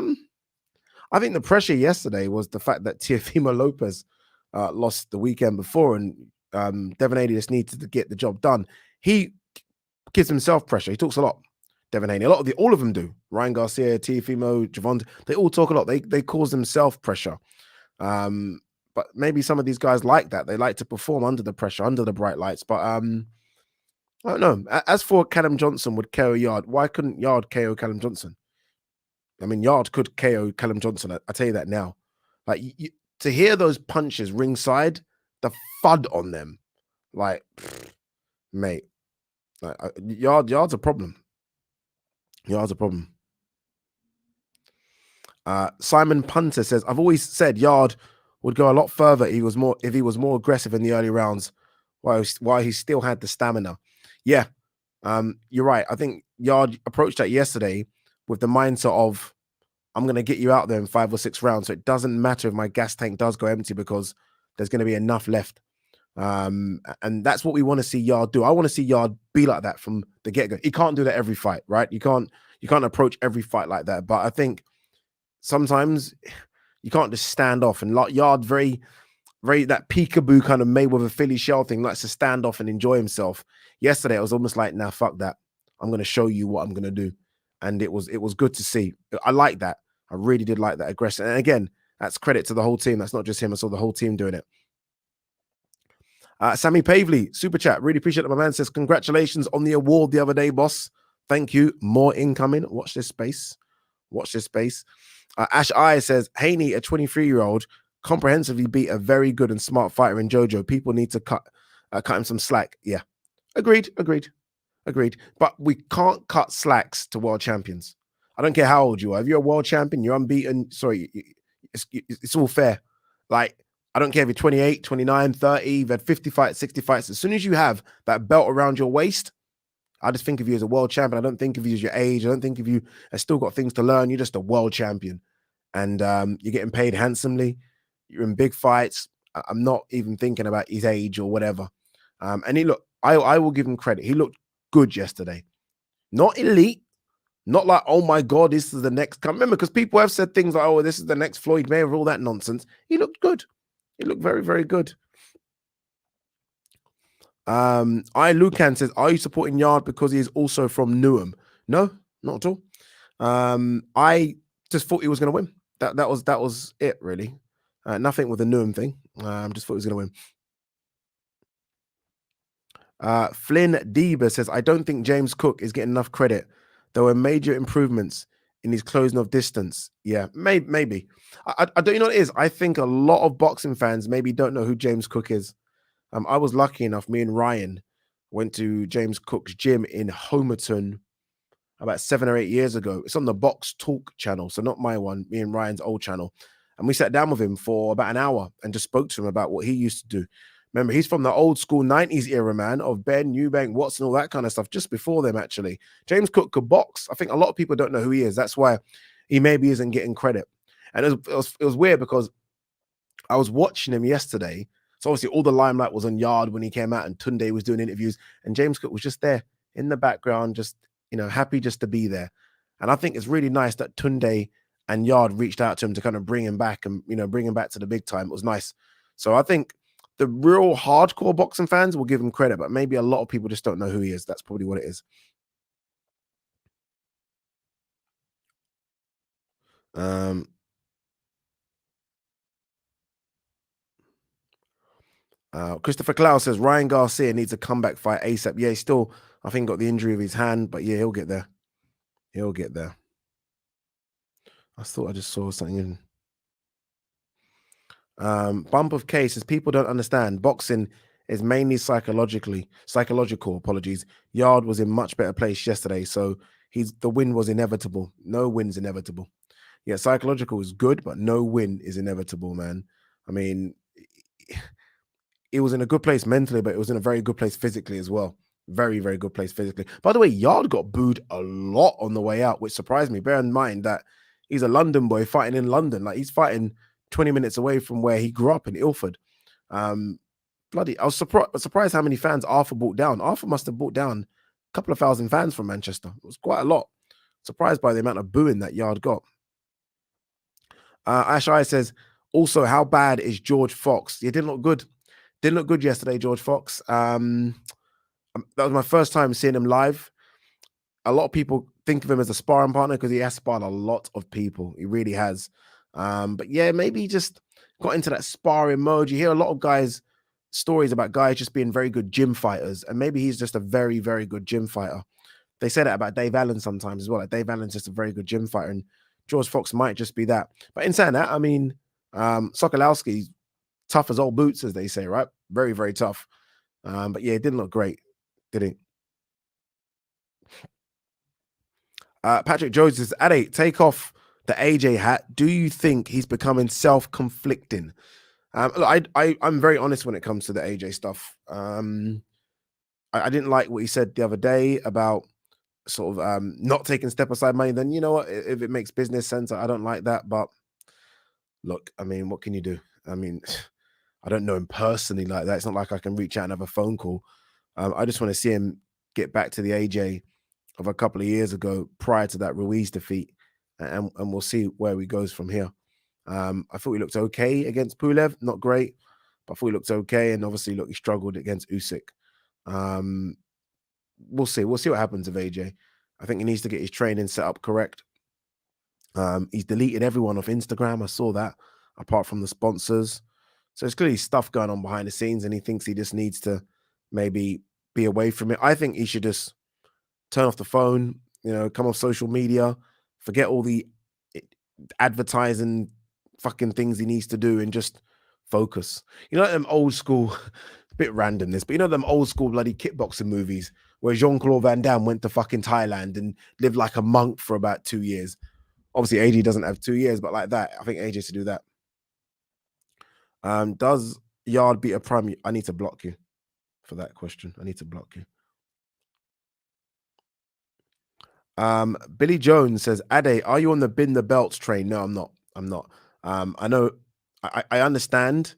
think the pressure yesterday was the fact that Teofimo Lopez lost the weekend before, and Devin Haney just needed to get the job done. He gives himself pressure. He talks a lot. Devin Haney, all of them do. Ryan Garcia, Teofimo, Javon, they all talk a lot. They cause themselves pressure. But maybe some of these guys like that. They like to perform under the pressure, under the bright lights. But I don't know. As for Callum Johnson would KO Yarde, why couldn't Yarde KO Callum Johnson? I mean, Yarde could KO Callum Johnson. I tell you that now. Like to hear those punches ringside, the thud on them, like, mate, like, Yarde's a problem. Yarde's a problem. Simon Punter says, I've always said Yarde would go a lot further if he was more aggressive in the early rounds, while he still had the stamina. Yeah, you're right. I think Yarde approached that yesterday with the mindset of, I'm going to get you out there in 5 or 6 rounds. So it doesn't matter if my gas tank does go empty because there's going to be enough left. And that's what we want to see Yarde do. I want to see Yarde be like that from the get-go. He can't do that every fight, right? You can't approach every fight like that. But I think sometimes you can't just stand off. And like Yarde, very that peekaboo kind of Mayweather Philly shell thing, likes to stand off and enjoy himself. Yesterday, it was almost like, nah, fuck that. I'm going to show you what I'm going to do. And it was good to see. I like that. I really did like that aggression. And again, that's credit to the whole team. That's not just him. I saw the whole team doing it. Sammy Pavley, super chat. Really appreciate it. My man says, congratulations on the award the other day, boss. Thank you. More incoming. Watch this space. Watch this space. Ash I says, Haney, a 23-year-old, comprehensively beat a very good and smart fighter in JoJo. People need to cut him some slack. Yeah. Agreed. But we can't cut slacks to world champions. I don't care how old you are. If you're a world champion, you're unbeaten. Sorry, it's all fair. Like, I don't care if you're 28, 29, 30, you've had 50 fights, 60 fights. As soon as you have that belt around your waist, I just think of you as a world champion. I don't think of you as your age. I don't think of you as still got things to learn. You're just a world champion. And you're getting paid handsomely. You're in big fights. I'm not even thinking about his age or whatever. And he looked, I will give him credit. He looked good yesterday. Not elite. Not like, oh my God, this is the next. Remember, because people have said things like, oh, this is the next Floyd Mayweather, all that nonsense. He looked good. He looked very, very good. Lucan says, are you supporting Yarde because he is also from Newham? No, not at all. I just thought he was going to win. That was it, really. Nothing with the Newham thing. Just thought he was going to win. Flynn Deeber says, I don't think James Cook is getting enough credit. There were major improvements in his closing of distance. Yeah, maybe. I don't know what it is. I think a lot of boxing fans maybe don't know who James Cook is. I was lucky enough, me and Ryan went to James Cook's gym in Homerton about 7 or 8 years ago. It's on the Box Talk channel, so not my one, me and Ryan's old channel. And we sat down with him for about an hour and just spoke to him about what he used to do. Remember, he's from the old school 90s era, man, of Ben, Eubank, Watson, all that kind of stuff, just before them, actually. James Cook could box. I think a lot of people don't know who he is. That's why he maybe isn't getting credit. And it was weird because I was watching him yesterday. So obviously all the limelight was on Yarde when he came out and Tunde was doing interviews and James Cook was just there in the background, just, happy just to be there. And I think it's really nice that Tunde and Yarde reached out to him to kind of bring him back and, bring him back to the big time. It was nice. So I think the real hardcore boxing fans will give him credit, but maybe a lot of people just don't know who he is. That's probably what it is. Christopher Klaus says Ryan Garcia needs a comeback fight ASAP. Yeah, he still, I think, got the injury of his hand, but yeah, he'll get there. He'll get there. I thought I just saw something in. Bump of cases. People don't understand. Boxing is mainly psychological. Apologies. Yarde was in much better place yesterday, so the win was inevitable. No win's inevitable. Yeah, psychological is good, but no win is inevitable, man. I mean, it was in a good place mentally, but it was in a very good place physically as well. Very, very good place physically. By the way, Yarde got booed a lot on the way out, which surprised me. Bear in mind that he's a London boy fighting in London. Like, he's fighting 20 minutes away from where he grew up in Ilford. I was surprised how many fans Arthur brought down. Arthur must have brought down a couple of thousand fans from Manchester. It was quite a lot. Surprised by the amount of booing that Yarde got. Ash I says, also, how bad is George Fox? He didn't look good. Didn't look good yesterday, George Fox. That was my first time seeing him live. A lot of people think of him as a sparring partner because he has sparred a lot of people. He really has. But yeah, maybe he just got into that sparring mode. You hear a lot of stories about guys just being very good gym fighters, and maybe he's just a very, very good gym fighter. They say that about Dave Allen sometimes as well. Like, Dave Allen's just a very good gym fighter, and George Fox might just be that. But in saying that, I mean, Sokolowski's tough as old boots, as they say, right? Very, very tough. But yeah, it didn't look great, did it? Patrick Jones says, Ade, take off the AJ hat. Do you think he's becoming self-conflicting? Look, I'm very honest when it comes to the AJ stuff. I didn't like what he said the other day about sort of not taking step aside money, then you know what? If it makes business sense, I don't like that. But look, I mean, what can you do? I mean, I don't know him personally like that. It's not like I can reach out and have a phone call. I just want to see him get back to the AJ of a couple of years ago prior to that Ruiz defeat, and we'll see where he goes from here. I thought he looked okay against Pulev, not great, but I thought he looked okay, and obviously, look, he struggled against Usyk. We'll see. We'll see what happens with AJ. I think he needs to get his training set up correct. He's deleted everyone off Instagram. I saw that, apart from the sponsors. So there's clearly stuff going on behind the scenes, and he thinks he just needs to maybe be away from it. I think he should just turn off the phone, come off social media, forget all the advertising fucking things he needs to do, and just focus. Them old school, a bit random this, but them old school bloody kickboxing movies where Jean-Claude Van Damme went to fucking Thailand and lived like a monk for about 2 years. Obviously, AJ doesn't have 2 years, but like that, I think AJ should do that. Does Yarde beat a prime? I need to block you for that question. I need to block you. Billy Jones says, Ade, are you on the bin the belts train? No, I'm not. I know, I understand.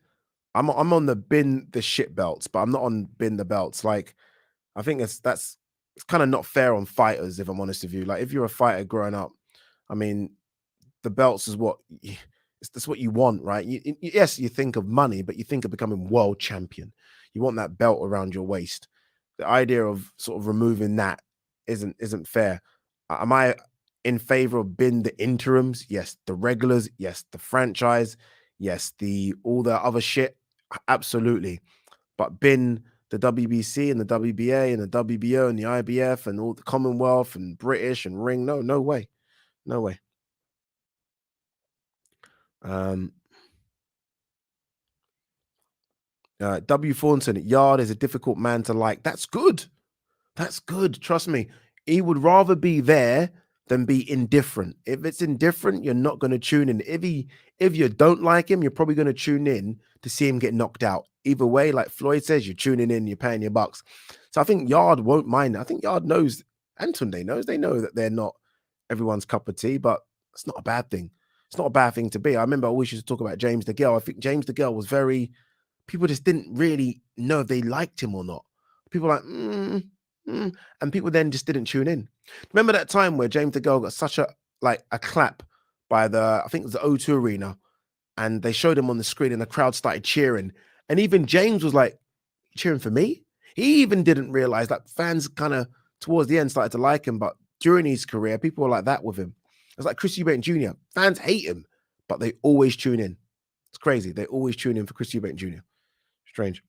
I'm on the bin the shit belts, but I'm not on bin the belts. Like, I think it's kind of not fair on fighters, if I'm honest with you. Like, if you're a fighter growing up, I mean, the belts is that's what you want, right? Yes, you think of money, but you think of becoming world champion. You want that belt around your waist. The idea of sort of removing that isn't fair. Am I in favor of bin the interims? Yes. The regulars? Yes. The franchise? Yes. All the other shit? Absolutely. But bin the WBC and the WBA and the WBO and the IBF and all the Commonwealth and British and Ring? No way. No way. W. Thornton, Yarde is a difficult man to like. That's good. That's good. Trust me. He would rather be there than be indifferent. If it's indifferent, you're not going to tune in. If you don't like him, you're probably going to tune in to see him get knocked out. Either way, like Floyd says, you're tuning in, you're paying your bucks. So I think Yarde won't mind. I think Yarde knows, and Tunde knows, they know that they're not everyone's cup of tea, but it's not a bad thing. It's not a bad thing to be. I remember I always used to talk about James DeGale. I think James DeGale was people just didn't really know if they liked him or not. People were like, and people then just didn't tune in. Remember that time where James DeGale got such a clap by I think it was the O2 Arena, and they showed him on the screen and the crowd started cheering. And even James was like, cheering for me? He even didn't realize that fans kind of towards the end started to like him, but during his career, people were like that with him. It's like Chris Eubank Jr. Fans hate him, but they always tune in. It's crazy. They always tune in for Chris Eubank Jr. Strange.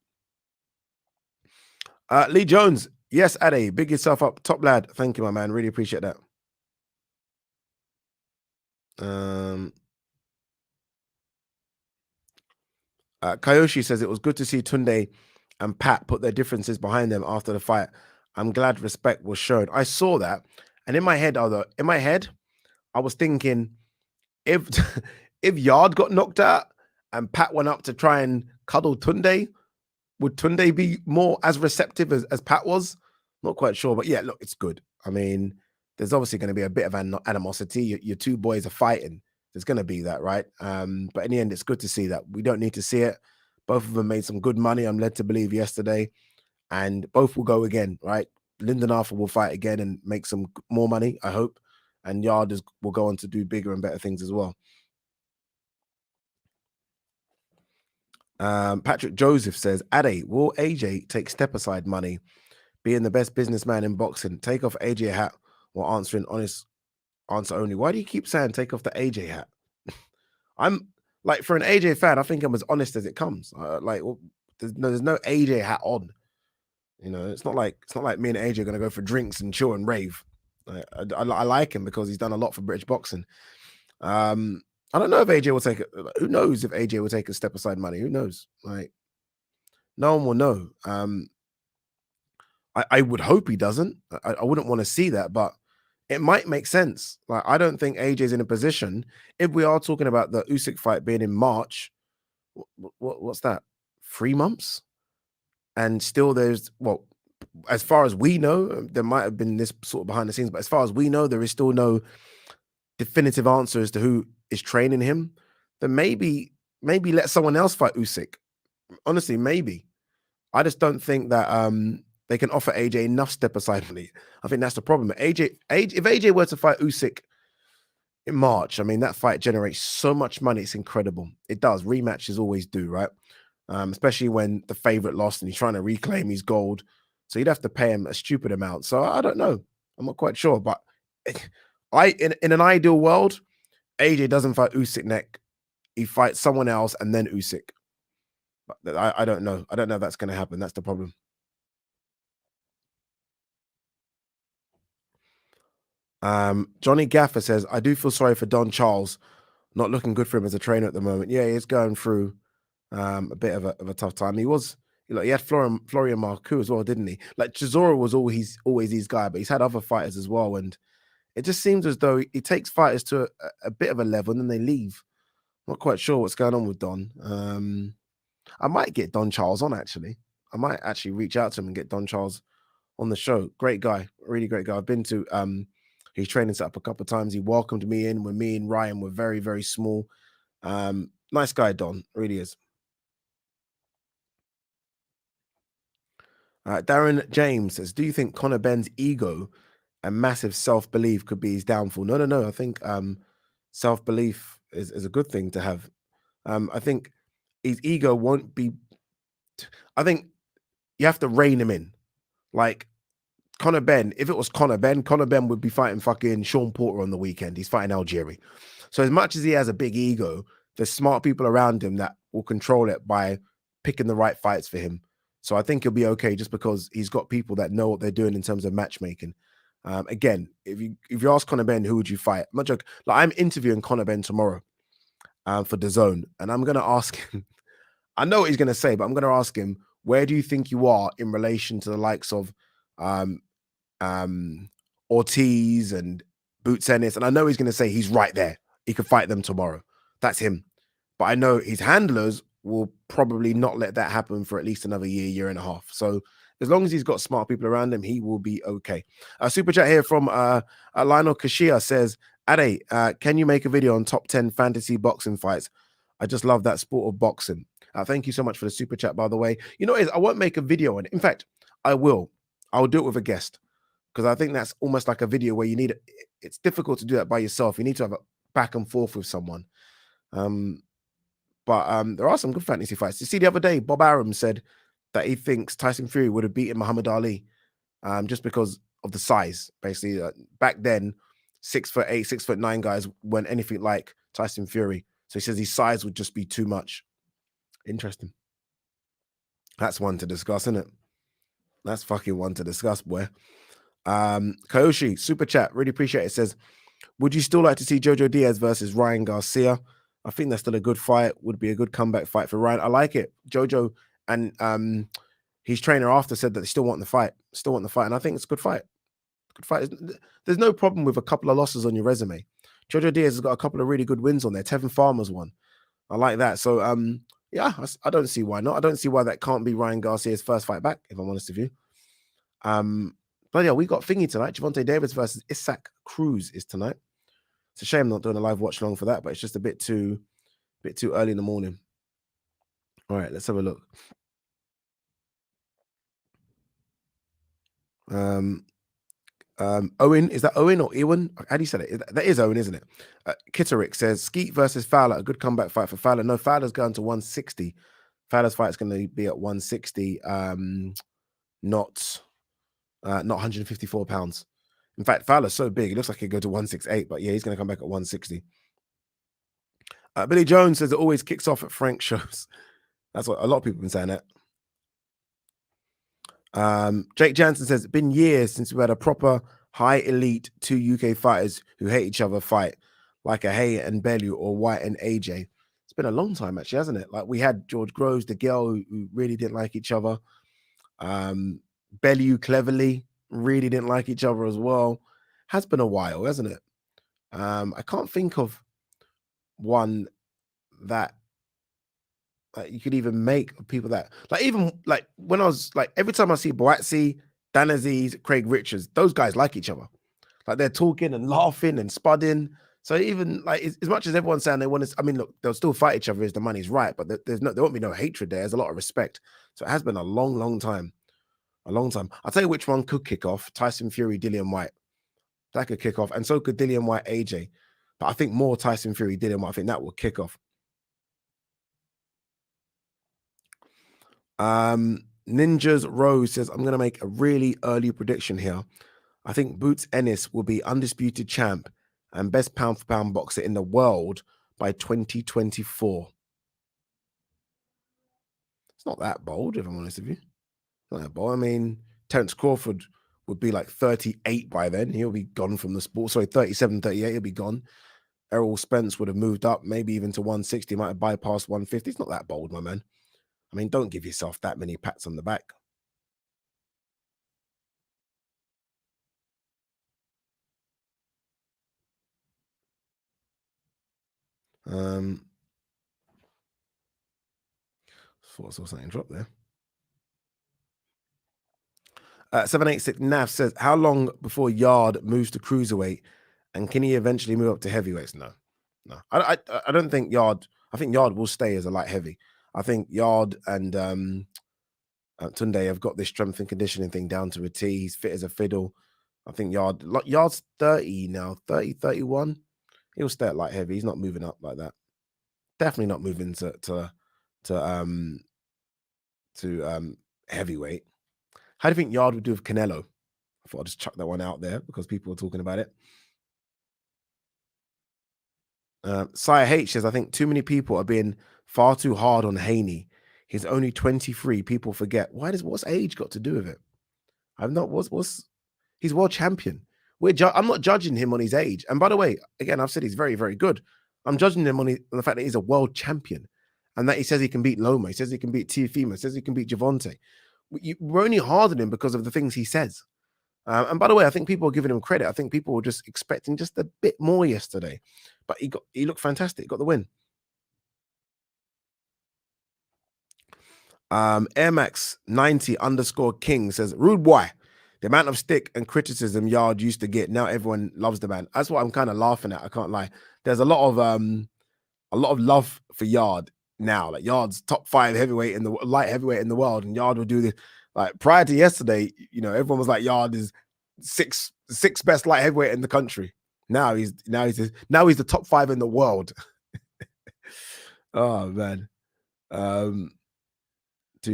Lee Jones, yes, Ade, big yourself up, top lad. Thank you, my man. Really appreciate that. Kayoshi says it was good to see Tunde and Pat put their differences behind them after the fight. I'm glad respect was shown. I saw that, and in my head, I was thinking, if Yarde got knocked out and Pat went up to try and cuddle Tunde, would Tunde be more as receptive as Pat was? Not quite sure, but yeah, look, it's good. I mean, there's obviously going to be a bit of animosity. Your two boys are fighting. There's going to be that, right? But in the end, it's good to see that. We don't need to see it. Both of them made some good money, I'm led to believe, yesterday. And both will go again, right? Lyndon Arthur will fight again and make some more money, I hope. And Yarde will go on to do bigger and better things as well. Patrick Joseph says, Ade, will AJ take step-aside money, being the best businessman in boxing, take off AJ hat while answering honest answer only? Why do you keep saying take off the AJ hat? I'm like, for an AJ fan, I think I'm as honest as it comes. There's no AJ hat on. It's not like me and AJ are gonna go for drinks and chill and rave. I like him because he's done a lot for British boxing. I don't know if AJ will take it. Who knows if AJ will take a step aside money? Who knows? Like, no one will know. I would hope he doesn't. I wouldn't want to see that, but it might make sense. Like, I don't think AJ's in a position, if we are talking about the Usyk fight being in March, what's that? 3 months? And still there's, as far as we know, there might have been this sort of behind the scenes, but as far as we know, there is still no definitive answer as to who is training him. Then maybe let someone else fight Usyk. Honestly, maybe. I just don't think that they can offer AJ enough step aside money. I think that's the problem. If AJ were to fight Usyk in March, I mean, that fight generates so much money. It's incredible. It does. Rematches always do, right? Especially when the favorite lost and he's trying to reclaim his gold. So you'd have to pay him a stupid amount. So I don't know. I'm not quite sure. But in an ideal world, AJ doesn't fight Usyk neck. He fights someone else and then Usyk. But I don't know. I don't know if that's going to happen. That's the problem. Johnny Gaffer says, I do feel sorry for Don Charles. Not looking good for him as a trainer at the moment. Yeah, he's going through a bit of a tough time. He had Florian Marcoux as well, didn't he? Like Chisora was always his guy, but he's had other fighters as well. And it just seems as though he takes fighters to a bit of a level and then they leave. Not quite sure what's going on with Don. I might get Don Charles on, actually. I might actually reach out to him and get Don Charles on the show. Great guy, really great guy. I've been to his training setup a couple of times. He welcomed me in when me and Ryan were very, very small. Nice guy, Don, really is. Darren James says, do you think Conor Benn's ego and massive self-belief could be his downfall? No. I think self-belief is a good thing to have. I think his ego won't be... I think you have to rein him in. Like, Conor Benn, if it was Conor Benn would be fighting fucking Sean Porter on the weekend. He's fighting Algieri. So as much as he has a big ego, there's smart people around him that will control it by picking the right fights for him. So I think he'll be okay just because he's got people that know what they're doing in terms of matchmaking. Again, if you ask Conor Benn, who would you fight? I'm not joking. Like, I'm interviewing Conor Benn tomorrow for DAZN, and I'm going to ask him, I know what he's going to say, but I'm going to ask him, where do you think you are in relation to the likes of Ortiz and Boots Ennis? And I know he's going to say he's right there. He could fight them tomorrow. That's him. But I know his handlers will probably not let that happen for at least another year and a half. So as long as he's got smart people around him, he will be okay. Super chat here from Lionel Kashia says, Ade, can you make a video on top 10 fantasy boxing fights? I just love that sport of boxing. Thank you so much for the super chat, by the way. You know what it is? I won't make a video on it. In fact, I will. I'll do it with a guest, because I think that's almost like a video where you need it. It's difficult to do that by yourself. You need to have a back and forth with someone. But there are some good fantasy fights. You see, the other day, Bob Arum said that he thinks Tyson Fury would have beaten Muhammad Ali just because of the size. Basically, back then, 6'8", 6'9" guys weren't anything like Tyson Fury. So he says his size would just be too much. Interesting. That's one to discuss, isn't it? That's fucking one to discuss, boy. Kayoshi, super chat, really appreciate it. Says, would you still like to see JoJo Diaz versus Ryan Garcia? I think that's still a good fight. Would be a good comeback fight for Ryan. I like it. JoJo and his trainer after said that they still want the fight. And I think it's a good fight. Good fight. There's no problem with a couple of losses on your resume. JoJo Diaz has got a couple of really good wins on there. Tevin Farmer's one. I like that. So yeah, I don't see why not. I don't see why that can't be Ryan Garcia's first fight back, if I'm honest with you. But yeah, we got thingy tonight. Gervonta Davis versus Isaac Cruz is tonight. It's a shame I'm not doing a live watch long for that, but it's just a bit too early in the morning. All right, let's have a look. Owen, is that Owen or Ewan? How do you say it? That is Owen, isn't it? Kitterick says Skeet versus Fowler, a good comeback fight for Fowler. No, Fowler's going to 160. Fowler's fight is going to be at 160, not 154 pounds. In fact, Fowler's so big, it looks like he'd go to 168, but yeah, he's going to come back at 160. Billy Jones says it always kicks off at Frank shows. That's what a lot of people have been saying that. Jake Jansen says, it's been years since we had a proper high elite 2 UK fighters who hate each other fight, like a Hay and Bellew or White and AJ. It's been a long time, actually, hasn't it? Like, we had George Groves, the girl who really didn't like each other. Bellew Cleverly really didn't like each other as well. Has been a while, hasn't it? I can't think of one that you could even make people that, like, even like when I was like, every time I see Boatsi, Dan Aziz, Craig Richards, those guys like each other. Like they're talking and laughing and spudding. So even like as much as everyone's saying they want to, I mean, look, they'll still fight each other if the money's right, but there won't be no hatred there. There's a lot of respect. So it has been a long, long time. A long time. I'll tell you which one could kick off. Tyson Fury, Dillian White. That could kick off. And so could Dillian White, AJ. But I think more Tyson Fury, Dillian White. I think that will kick off. Ninjas Rose says, I'm going to make a really early prediction here. I think Boots Ennis will be undisputed champ and best pound for pound boxer in the world by 2024. It's not that bold, if I'm honest with you. It's not that bold. I mean, Terence Crawford would be like 38 by then. He'll be gone from the sport. Sorry, 37, 38, he'll be gone. Errol Spence would have moved up, maybe even to 160, might have bypassed 150. It's not that bold, my man. I mean, don't give yourself that many pats on the back. Thought I saw something drop there. 786 Nav says, how long before Yarde moves to cruiserweight, and can he eventually move up to heavyweights? No. I don't think Yarde. I think Yarde will stay as a light heavy. I think Yarde and Tunde have got this strength and conditioning thing down to a T. He's fit as a fiddle. I think Yarde's 30 now, 30, 31. He'll stay at light heavy. He's not moving up like that. Definitely not moving to heavyweight. How do you think Yarde would do with Canelo? I thought I'd just chuck that one out there because people were talking about it. Sire H says, I think too many people are being far too hard on Haney. He's only 23. People forget. What's age got to do with it? He's world champion. I'm not judging him on his age. And by the way, again, I've said he's very, very good. I'm judging him on the fact that he's a world champion and that he says he can beat Loma. He says he can beat Teofimo. He says he can beat Javante. We're only hard on him because of the things he says. And by the way, I think people are giving him credit. I think people were just expecting just a bit more yesterday. But he looked fantastic. He got the win. Air Max 90 _ King says, rude boy. The amount of stick and criticism Yarde used to get, now everyone loves the man. That's what I'm kind of laughing at. I can't lie. There's a lot of love for Yarde now. Like Yarde's top 5 heavyweight in the light heavyweight in the world, and Yarde would do this. Like prior to yesterday, everyone was like Yarde is sixth best light heavyweight in the country. Now he's the top 5 in the world. Oh man. 2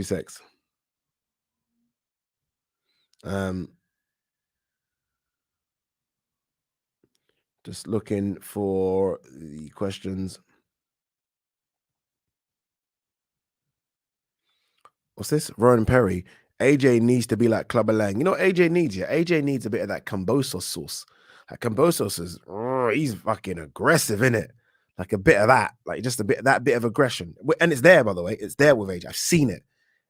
secs. Just looking for the questions. What's this? Rowan Perry. AJ needs to be like Clubber Lang. You know what AJ needs? Yeah, AJ needs a bit of that Cambosos sauce. Like Cambosos is, he's fucking aggressive, innit? Like a bit of that, like just that bit of aggression. And it's there, by the way. It's there with AJ. I've seen it.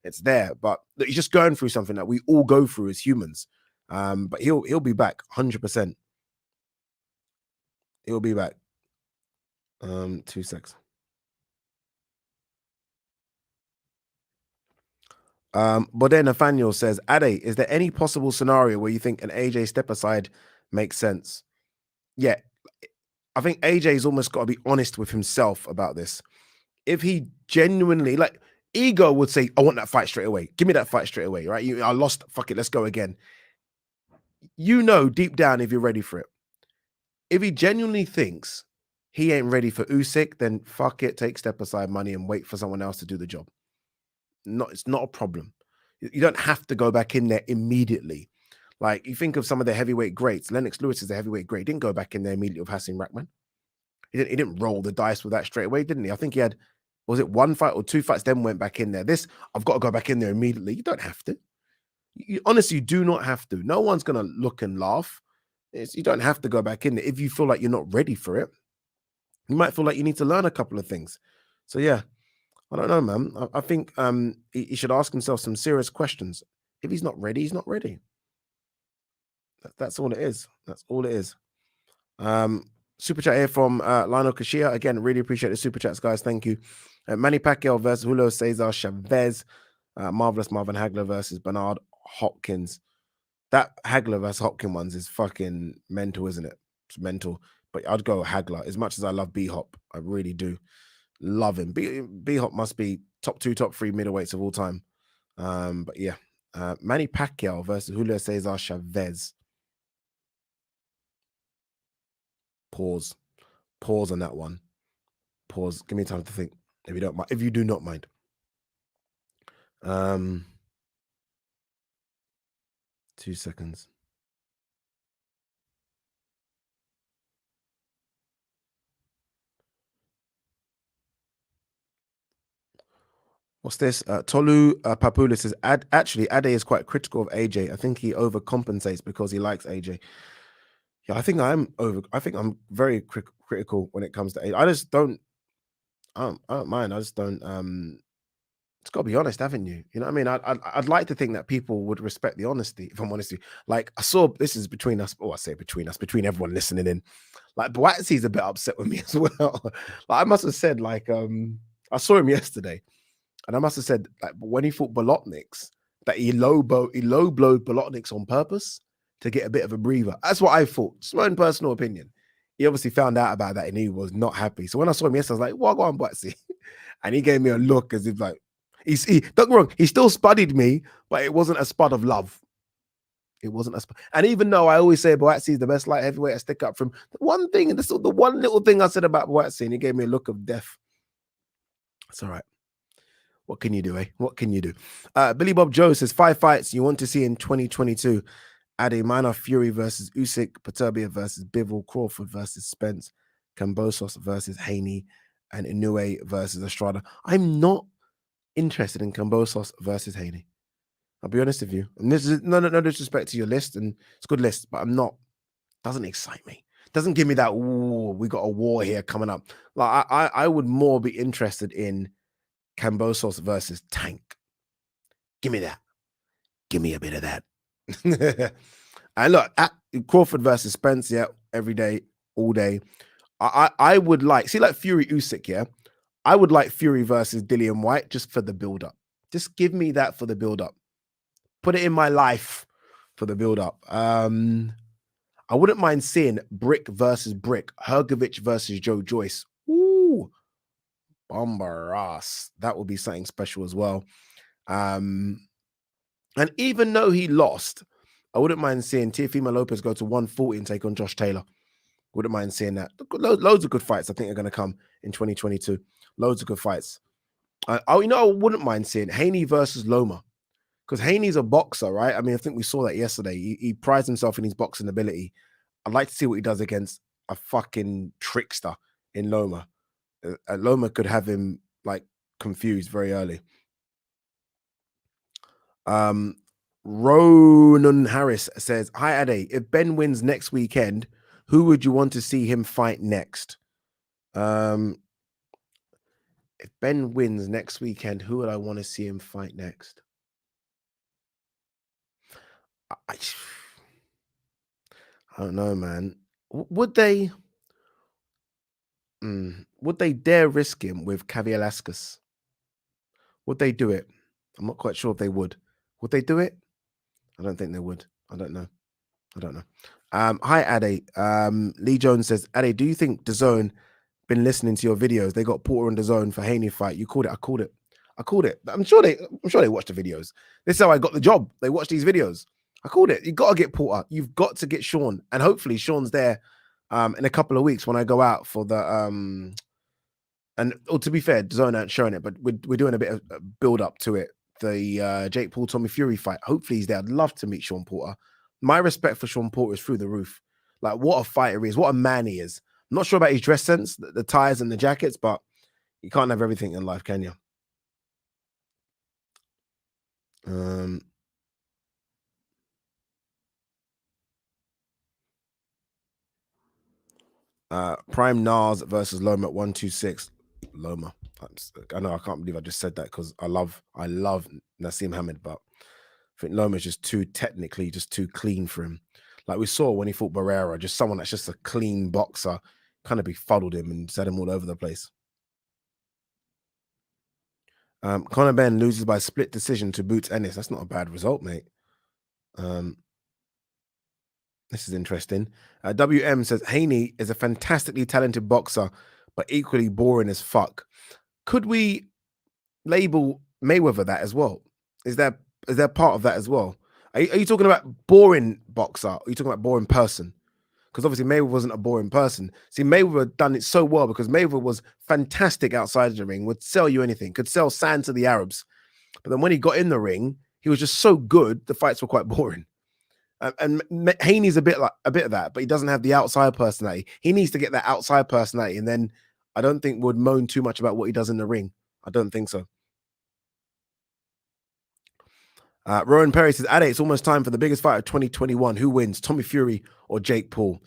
It's there, but he's just going through something that we all go through as humans. But he'll be back 100%. He'll be back. 2 secs. But then Nathaniel says, Ade, is there any possible scenario where you think an AJ step aside makes sense? Yeah, I think AJ's almost got to be honest with himself about this. If he genuinely, like, ego would say, I want that fight straight away. Give me that fight straight away, right? I lost. Fuck it. Let's go again. Deep down if you're ready for it. If he genuinely thinks he ain't ready for Usyk, then fuck it. Take step aside money and wait for someone else to do the job. It's not a problem. You don't have to go back in there immediately. Like, you think of some of the heavyweight greats. Lennox Lewis is a heavyweight great. He didn't go back in there immediately with Hasim Rahman. He didn't roll the dice with that straight away, didn't he? I think he had, was it 1 fight or 2 fights, then went back in there. I've got to go back in there immediately. You don't have to. Honestly, you do not have to. No one's going to look and laugh. You don't have to go back in there. If you feel like you're not ready for it, you might feel like you need to learn a couple of things. So, yeah. I don't know, man. I think he should ask himself some serious questions. If he's not ready, he's not ready. That's all it is. That's all it is. Super chat here from Lionel Kashia. Again, really appreciate the super chats, guys. Thank you. Manny Pacquiao versus Julio Cesar Chavez. Marvelous Marvin Hagler versus Bernard Hopkins. That Hagler versus Hopkins ones is fucking mental, isn't it? It's mental. But I'd go Hagler as much as I love B Hop. I really do love him. B Hop must be top 2, top 3 middleweights of all time. But yeah, Manny Pacquiao versus Julio Cesar Chavez. Pause on that one. Pause. Give me time to think. If you don't mind, if you do not mind. 2 seconds. What's this? Tolu Papula says, actually, Ade is quite critical of AJ. I think he overcompensates because he likes AJ. Yeah, I think I'm very critical when it comes to AJ. I don't mind. I just don't. It's got to be honest, haven't you? You know what I mean? I'd like to think that people would respect the honesty. If I'm honest with you, like I saw this is between us. Oh, I say between us, between everyone listening in. Like Boatsy's a bit upset with me as well. Like I must have said, like, I saw him yesterday. And I must have said, like, when he fought Bolotniks, that he low blowed Bolotniks on purpose to get a bit of a breather. That's what I thought. It's my own personal opinion. He obviously found out about that and he was not happy. So when I saw him yesterday, I was like, "What go on, Boatsy?" And he gave me a look as if like don't get me wrong, he still spuddied me, but it wasn't a spud of love. It wasn't a spud. And even though I always say Boatsy is the best light heavyweight I stick up from, the one thing, the one little thing I said about Boatsy, and he gave me a look of death. It's all right. What can you do, eh? What can you do? Billy Bob Joe says 5 fights you want to see in 2022. Adesanya Fury versus Usyk, Peterbia versus Bivol, Crawford versus Spence, Kambosos versus Haney, and Inoue versus Estrada. I'm not interested in Kambosos versus Haney. I'll be honest with you. And this is no disrespect to your list, and it's a good list, but I'm not. Doesn't excite me. Doesn't give me that. Ooh, we got a war here coming up. Like I would more be interested in Kambosos versus Tank. Give me that. Give me a bit of that. And look, at Crawford versus Spence, yeah, every day, all day. I would like, see, like Fury Usyk, yeah. I would like Fury versus Dillian White just for the build-up. Just give me that for the build-up. Put it in my life for the build-up. I wouldn't mind seeing Brick versus Brick, Hergovich versus Joe Joyce. Ooh, bombaras. That would be something special as well. And even though he lost, I wouldn't mind seeing Teofimo Lopez go to 140 and take on Josh Taylor. Wouldn't mind seeing that. Loads of good fights I think are going to come in 2022. Loads of good fights. I wouldn't mind seeing Haney versus Loma, because Haney's a boxer, right? I mean, I think we saw that yesterday. He prides himself in his boxing ability. I'd like to see what he does against a fucking trickster in Loma. Loma could have him like confused very early. Ronan Harris says, "Hi Ade, if Ben wins next weekend, who would you want to see him fight next?" If Ben wins next weekend, who would I want to see him fight next? I don't know, man. Would they dare risk him with Kavialaskas? Would they do it? I'm not quite sure if they would. Would they do it? I don't think they would. I don't know. Hi, Ade. Lee Jones says, Ade, do you think DAZN been listening to your videos? They got Porter on DAZN for Haney fight. You called it. I called it. I'm sure they watched the videos. This is how I got the job. They watched these videos. I called it. You got to get Porter. You've got to get Sean, and hopefully Sean's there in a couple of weeks when I go out for the and to be fair, DAZN aren't showing it, but we're doing a bit of build up to it. The Jake Paul Tommy Fury fight. Hopefully he's there. I'd love to meet Sean Porter. My respect for Sean Porter is through the roof. Like, what a fighter he is, what a man he is. I'm not sure about his dress sense, the ties and the jackets, but you can't have everything in life, can you? Prime Nas versus Loma at 126. Loma. I know I can't believe I just said that because I love Nassim Hamid, but I think Loma's just too clean for him. Like we saw when he fought Barrera, just someone that's just a clean boxer, kind of befuddled him and set him all over the place. Conor Ben loses by split decision to Boots Ennis. That's not a bad result, mate. This is interesting. WM says Haney is a fantastically talented boxer, but equally boring as fuck. Could we label Mayweather that as well? Is there part of that as well? Are you talking about boring boxer? Or are you talking about boring person? Because obviously Mayweather wasn't a boring person. See, Mayweather done it so well because Mayweather was fantastic outside the ring, would sell you anything, could sell sand to the Arabs. But then when he got in the ring, he was just so good, the fights were quite boring. And Haney's a bit of that, but he doesn't have the outside personality. He needs to get that outside personality, and then I don't think would moan too much about what he does in the ring. I don't think so. Rowan Perry says, Ade, it's almost time for the biggest fight of 2021. Who wins, Tommy Fury or Jake Paul?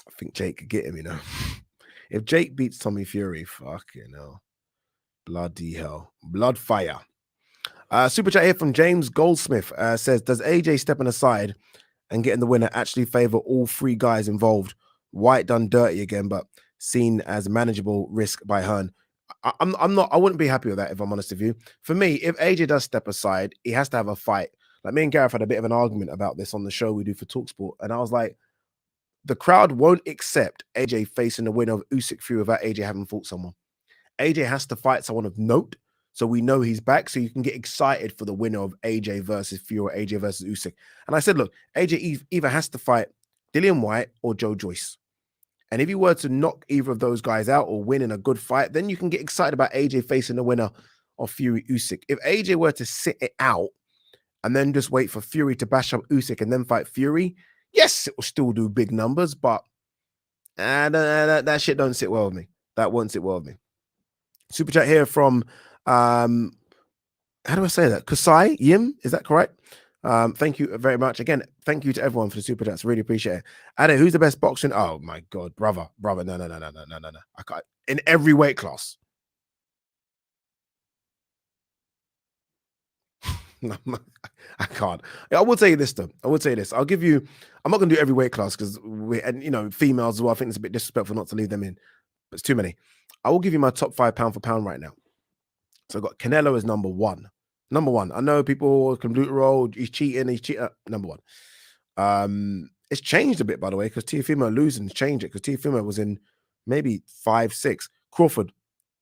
I think Jake could get him, you know. If Jake beats Tommy Fury, fucking hell. Bloody hell. Blood fire. Super chat here from James Goldsmith says, does AJ stepping aside and getting the winner actually favor all three guys involved? White done dirty again, but seen as manageable risk by Hearn. I wouldn't be happy with that if I'm honest with you. For me, if AJ does step aside, he has to have a fight. Like me and Gareth had a bit of an argument about this on the show we do for TalkSport, and I was like, the crowd won't accept AJ facing the winner of Usyk Fury without AJ having fought someone. AJ has to fight someone of note, so we know he's back, so you can get excited for the winner of AJ versus Fury, or AJ versus Usyk. And I said, look, AJ either has to fight Dillian Whyte or Joe Joyce. And if you were to knock either of those guys out or win in a good fight, then you can get excited about AJ facing the winner of Fury Usyk. If AJ were to sit it out and then just wait for Fury to bash up Usyk and then fight Fury, yes, it will still do big numbers, but that shit don't sit well with me. That won't sit well with me. Super chat here from, how do I say that? Kusai Yim, is that correct? Thank you very much. Again, thank you to everyone for the super chats. Really appreciate it. Ade, who's the best boxing? Oh my God, brother. No. I can't. In every weight class. I can't. I will tell you this though. I'll give you. I'm not gonna do every weight class because females as well. I think it's a bit disrespectful not to leave them in. But it's too many. I will give you my top 5 pound for pound right now. So I've got Canelo as number one. Number one. I know people can do it roll. He's cheating. Number one. It's changed a bit, by the way, because Teofimo losing changed it because Teofimo was in maybe 5, 6. Crawford,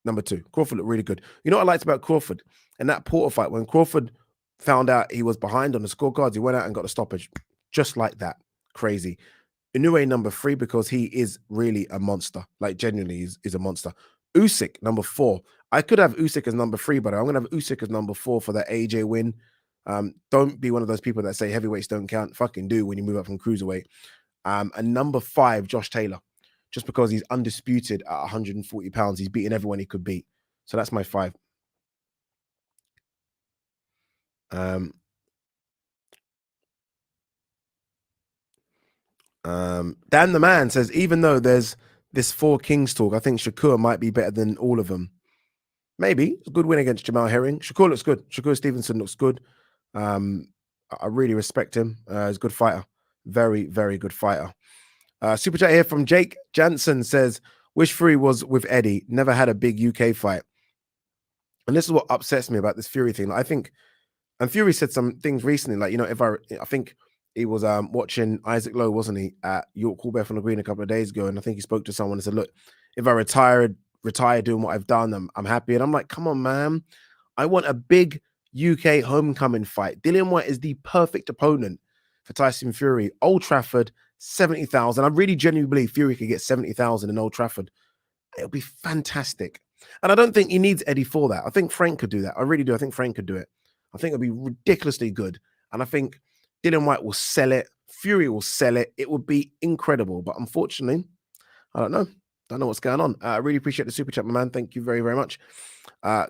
number 2. Crawford looked really good. You know what I liked about Crawford? In that Porter fight, when Crawford found out he was behind on the scorecards, he went out and got a stoppage. Just like that. Crazy. Inoue, number 3, because he is really a monster. Like, genuinely, is a monster. Usyk, number 4. I could have Usyk as number 3, but I'm going to have Usyk as number 4 for the AJ win. Don't be one of those people that say heavyweights don't count. Fucking do when you move up from cruiserweight. And number 5, Josh Taylor. Just because he's undisputed at 140 pounds. He's beaten everyone he could beat. So that's my 5. Dan the Man says, even though there's this 4 Kings talk, I think Shakur might be better than all of them. Maybe. It's a good win against Jamal Herring. Shakur looks good. Shakur Stevenson looks good. I really respect him. He's a good fighter. Very, very good fighter. Super chat here from Jake Jansen says, wish Fury was with Eddie. Never had a big UK fight. And this is what upsets me about this Fury thing. I think, and Fury said some things recently, like, if I think he was watching Isaac Lowe, wasn't he, at York Coolbeth on the Green a couple of days ago. And I think he spoke to someone and said, look, if I retire doing what I've done, I'm happy. And I'm like, come on, man. I want a big UK homecoming fight. Dillian Whyte is the perfect opponent for Tyson Fury. Old Trafford, 70,000. I really genuinely believe Fury could get 70,000 in Old Trafford. It'll be fantastic. And I don't think he needs Eddie for that. I think Frank could do that. I really do. I think Frank could do it. I think it'll be ridiculously good. And I think Dillian Whyte will sell it. Fury will sell it. It would be incredible. But unfortunately, I don't know. Don't know what's going on. I really appreciate the super chat, my man. Thank you very, very much.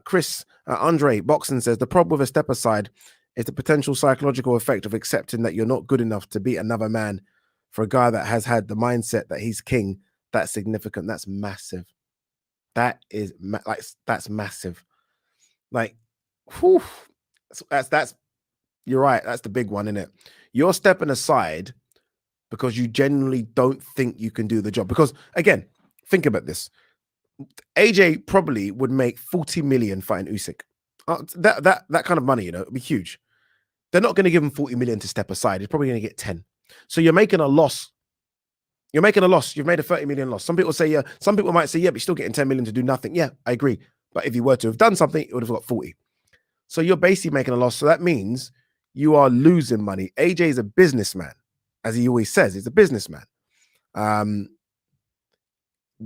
Chris Andre Boxon says, the problem with a step aside is the potential psychological effect of accepting that you're not good enough to beat another man. For a guy that has had the mindset that he's king, that's significant. That's massive. That is that's massive. Like, whew, that's you're right. That's the big one, isn't it? You're stepping aside because you genuinely don't think you can do the job. Because again, think about this. AJ probably would make 40 million fighting Usyk. That kind of money, it'd be huge. They're not going to give him 40 million to step aside. He's probably going to get 10. So you're making a loss. You're making a loss. You've made a 30 million loss. Some people say, yeah. Some people might say, yeah, but you're still getting 10 million to do nothing. Yeah, I agree. But if you were to have done something, it would have got 40. So you're basically making a loss. So that means you are losing money. AJ is a businessman, as he always says. He's a businessman. The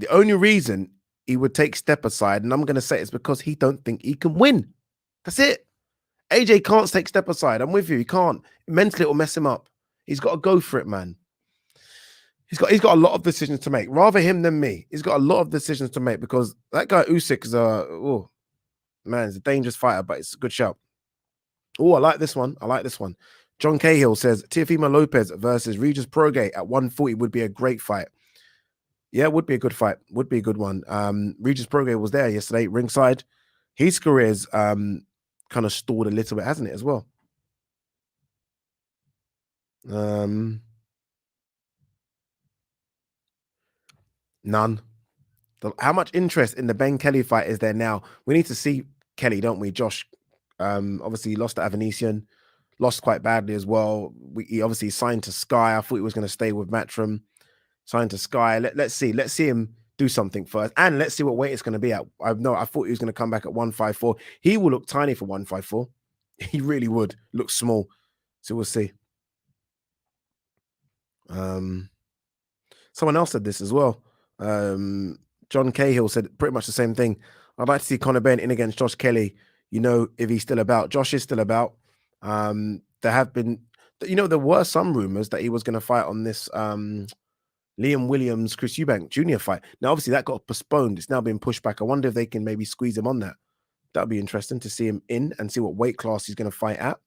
only reason he would take step aside, and I'm going to say it's because he don't think he can win. That's it. AJ can't take step aside. I'm with you. He can't. Mentally, it will mess him up. He's got to go for it, man. He's got a lot of decisions to make. Rather him than me. He's got a lot of decisions to make because that guy Usyk is he's a dangerous fighter, but it's a good shout. Oh, I like this one. John Cahill says Teofimo Lopez versus Regis Prograis at 140 would be a great fight. Yeah, it would be a good fight. Would be a good one. Regis Prograis was there yesterday, ringside. His career's kind of stalled a little bit, hasn't it, as well? None. How much interest in the Ben Kelly fight is there now? We need to see Kelly, don't we? Josh, obviously he lost to Avanesian, lost quite badly as well. He obviously signed to Sky. I thought he was going to stay with Matchroom. Signed to Sky. Let's see him do something first, and let's see what weight it's going to be at. I thought he was going to come back at 154. He will look tiny for 154. He really would look small. So we'll see. Someone else said this as well. John Cahill said pretty much the same thing. I'd like to see Conor Benn in against Josh Kelly. If he's still about. Josh is still about. There were some rumors that he was going to fight on this Liam Williams, Chris Eubank Jr. fight. Now, obviously, that got postponed. It's now been pushed back. I wonder if they can maybe squeeze him on that. That'd be interesting to see him in and see what weight class he's going to fight at.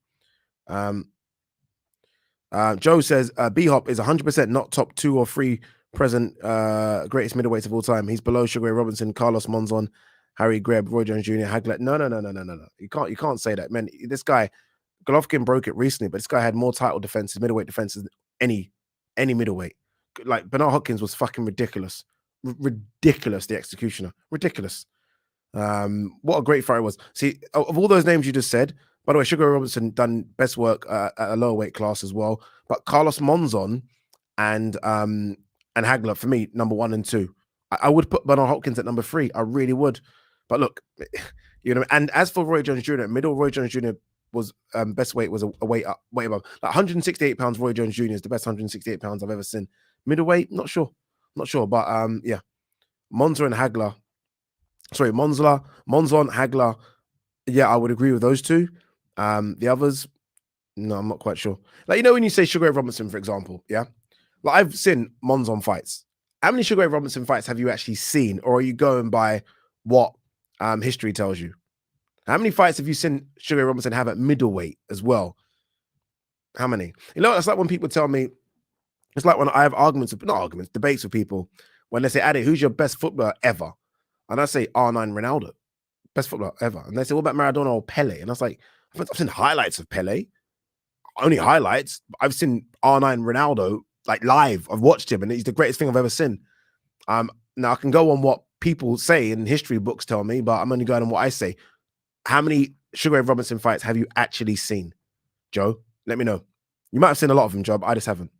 Joe says B-Hop is 100% not top 2 or 3 present greatest middleweights of all time. He's below Sugar Ray Robinson, Carlos Monzon, Harry Greb, Roy Jones Jr., Hagler. No. You can't say that, man. This guy, Golovkin broke it recently, but this guy had more title defenses, middleweight defenses than any middleweight. Like Bernard Hopkins was fucking ridiculous. Ridiculous, the executioner. Ridiculous. What a great fight it was. See, of all those names you just said, by the way, Sugar Ray Robinson done best work at a lower weight class as well. But Carlos Monzon and Hagler, for me, number 1 and 2. I would put Bernard Hopkins at number 3. I really would. But look, and as for Roy Jones Jr., middle Roy Jones Jr. was best weight was a weight above. Like 168 pounds, Roy Jones Jr. is the best 168 pounds I've ever seen. Middleweight, not sure. But yeah. Monzon, Hagler. Yeah, I would agree with those two. The others, no, I'm not quite sure. Like, when you say Sugar Ray Robinson, for example, yeah? Like, I've seen Monzon fights. How many Sugar Ray Robinson fights have you actually seen? Or are you going by what history tells you? How many fights have you seen Sugar Ray Robinson have at middleweight as well? How many? It's like when people tell me, it's like when I have debates with people, when they say, Ade, who's your best footballer ever? And I say R9 Ronaldo, best footballer ever. And they say, what about Maradona or Pele? And I was like, I've seen highlights of Pele. Only highlights. I've seen R9 Ronaldo like live. I've watched him and he's the greatest thing I've ever seen. Now I can go on what people say in history books tell me, but I'm only going on what I say. How many Sugar Ray Robinson fights have you actually seen, Joe? Let me know. You might have seen a lot of them, Joe, but I just haven't.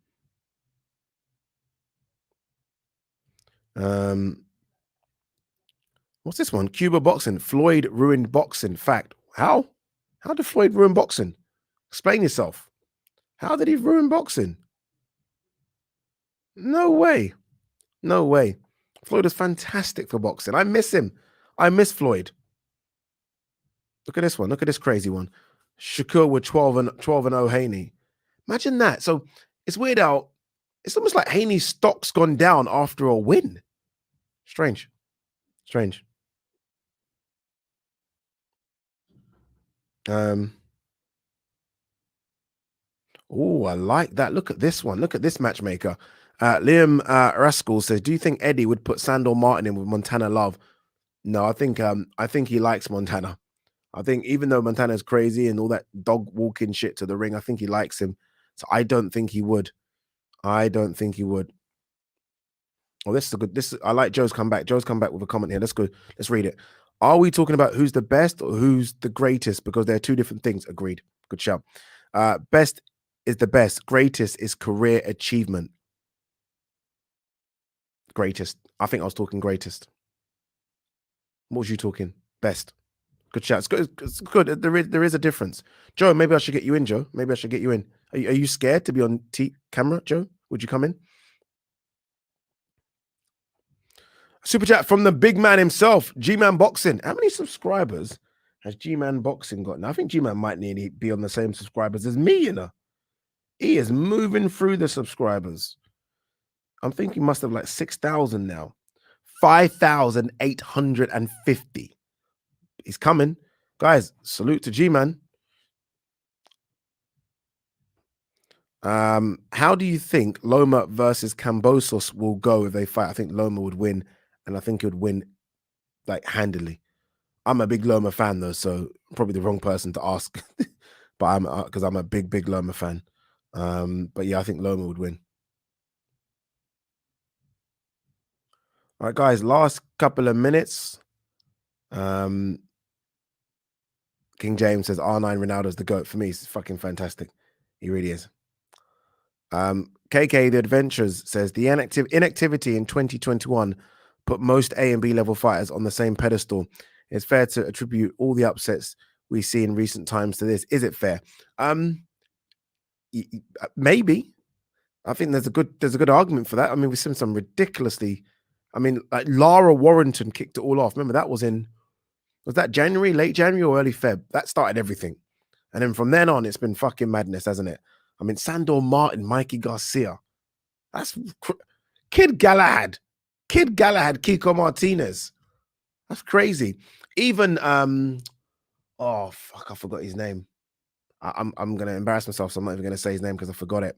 What's this one? Cuba boxing. Floyd ruined boxing. Fact. How? How did Floyd ruin boxing? Explain yourself. How did he ruin boxing? No way. Floyd is fantastic for boxing. I miss him. I miss Floyd. Look at this one. Look at this crazy one. Shakur with 12 and 0 Haney. Imagine that. So it's weird how it's almost like Haney's stock's gone down after a win. Strange. Oh, I like that. Look at this one. Look at this matchmaker. Liam Rascal says, do you think Eddie would put Sandor Martin in with Montana Love? No, I think he likes Montana. I think even though Montana's crazy and all that dog walking shit to the ring, I think he likes him. So I don't think he would. Oh, this is a good. I like Joe's comeback. Joe's come back with a comment here. Let's go. Let's read it. Are we talking about who's the best or who's the greatest? Because they're two different things. Agreed. Good shout. Best is the best. Greatest is career achievement. Greatest. I think I was talking greatest. What was you talking? Best. Good chat. It's good. It's good. There is a difference. Joe, maybe I should get you in, Joe. Maybe I should get you in. Are you scared to be on camera, Joe? Would you come in? Super chat from the big man himself, G-Man Boxing. How many subscribers has G-Man Boxing got? Now, I think G-Man might nearly be on the same subscribers as me, you know. He is moving through the subscribers. I'm thinking he must have like 6,000 now. 5,850. He's coming. Guys, salute to G-Man. How do you think Loma versus Kambosos will go if they fight? I think Loma would win, and I think he would win like handily. I'm a big Loma fan though, so probably the wrong person to ask. But I'm because I'm a big Loma fan. But yeah, I think Loma would win. All right, guys, last couple of minutes. King James says R9 Ronaldo's the GOAT. For me, it's fucking fantastic. He really is. KK The Adventures says the inactivity in 2021 put most A and B level fighters on the same pedestal. It's fair to attribute all the upsets we see in recent times to this. Is it fair? Maybe. I think there's a good argument for that. I mean, we've seen some ridiculously. I mean, like Lara Warrington kicked it all off. Remember that was that January, late January or early Feb? That started everything, and then from then on, it's been fucking madness, hasn't it? I mean, Sandor Martin, Mikey Garcia. That's Kid Galahad, Kiko Martinez. That's crazy. Even oh fuck, I forgot his name. I'm gonna embarrass myself, so I'm not even gonna say his name because I forgot it.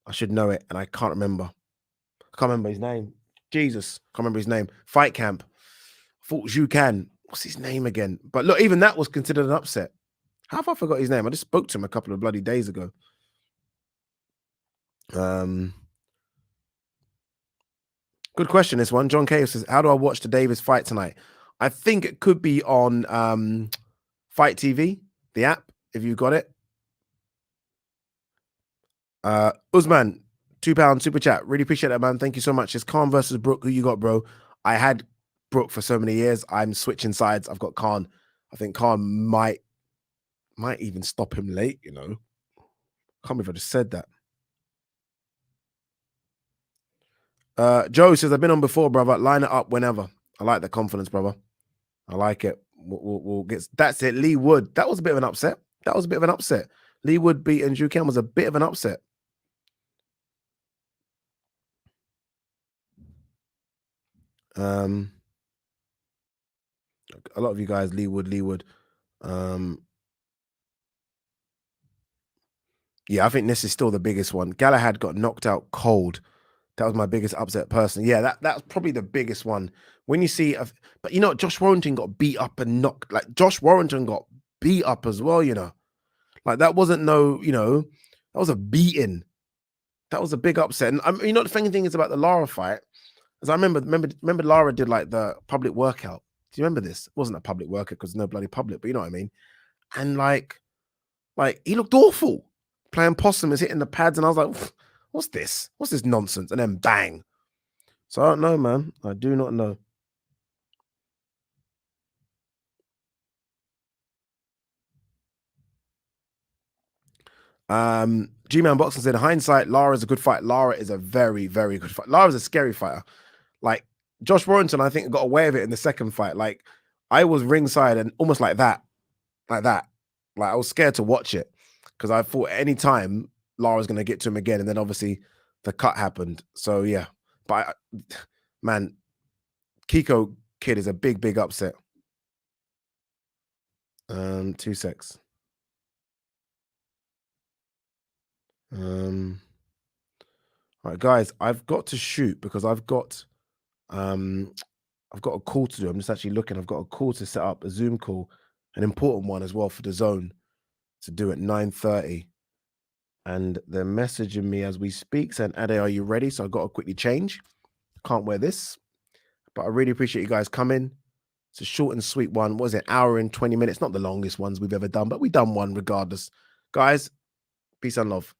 I should know it, and I can't remember. I can't remember his name. Jesus, can't remember his name. Fight Camp. I thought Zhu Can. What's his name again? But look, even that was considered an upset. How have I forgot his name? I just spoke to him a couple of bloody days ago. Good question, this one. John K says, how do I watch the Davis fight tonight? I think it could be on Fight TV, the app, if you got it. Usman, £2 super chat. Really appreciate that, man. Thank you so much. It's Khan versus Brook. Who you got, bro? I had Brook for so many years. I'm switching sides. I've got Khan. I think Khan might even stop him late, you know. Can't believe I just said that. Joe says, I've been on before, brother. Line it up whenever. I like the confidence, brother. I like it. We'll get. That's it. Lee Wood. That was a bit of an upset. Lee Wood beating Zhu Can was a bit of an upset. A lot of you guys, Lee Wood. Yeah, I think this is still the biggest one. Galahad got knocked out cold. That was my biggest upset personally. Yeah, that's probably the biggest one. When you see, but you know, Josh Warrington got beat up and knocked. Like Josh Warrington got beat up as well. You know, like that wasn't no. You know, that was a beating. That was a big upset. And you know, the funny thing is about the Lara fight, as I remember Lara did like the public workout. Do you remember this? It wasn't a public workout because no bloody public, but you know what I mean. And like he looked awful playing possum, is hitting the pads, and I was like, what's this? What's this nonsense? And then bang. So I don't know, man. I do not know. G-Man Boxing said, hindsight, Lara is a good fight. Lara is a very, very good fight. Lara's a scary fighter. Like Josh Warrington, I think got away with it in the second fight. Like I was ringside and almost like that. Like I was scared to watch it because I thought any time Lara's going to get to him again, and then obviously the cut happened. So yeah, but man, Kiko Kid is a big upset. 2 secs. All right, guys, I've got to shoot because I've got a call to do. I'm just actually looking. I've got a call to set up, a Zoom call, an important one as well for the zone to do at 9:30. And they're messaging me as we speak saying, Ade, are you ready? So I've got to quickly change. Can't wear this, but I really appreciate you guys coming. It's a short and sweet one. What was it? Hour and 20 minutes? Not the longest ones we've ever done, but we've done one regardless. Guys, peace and love.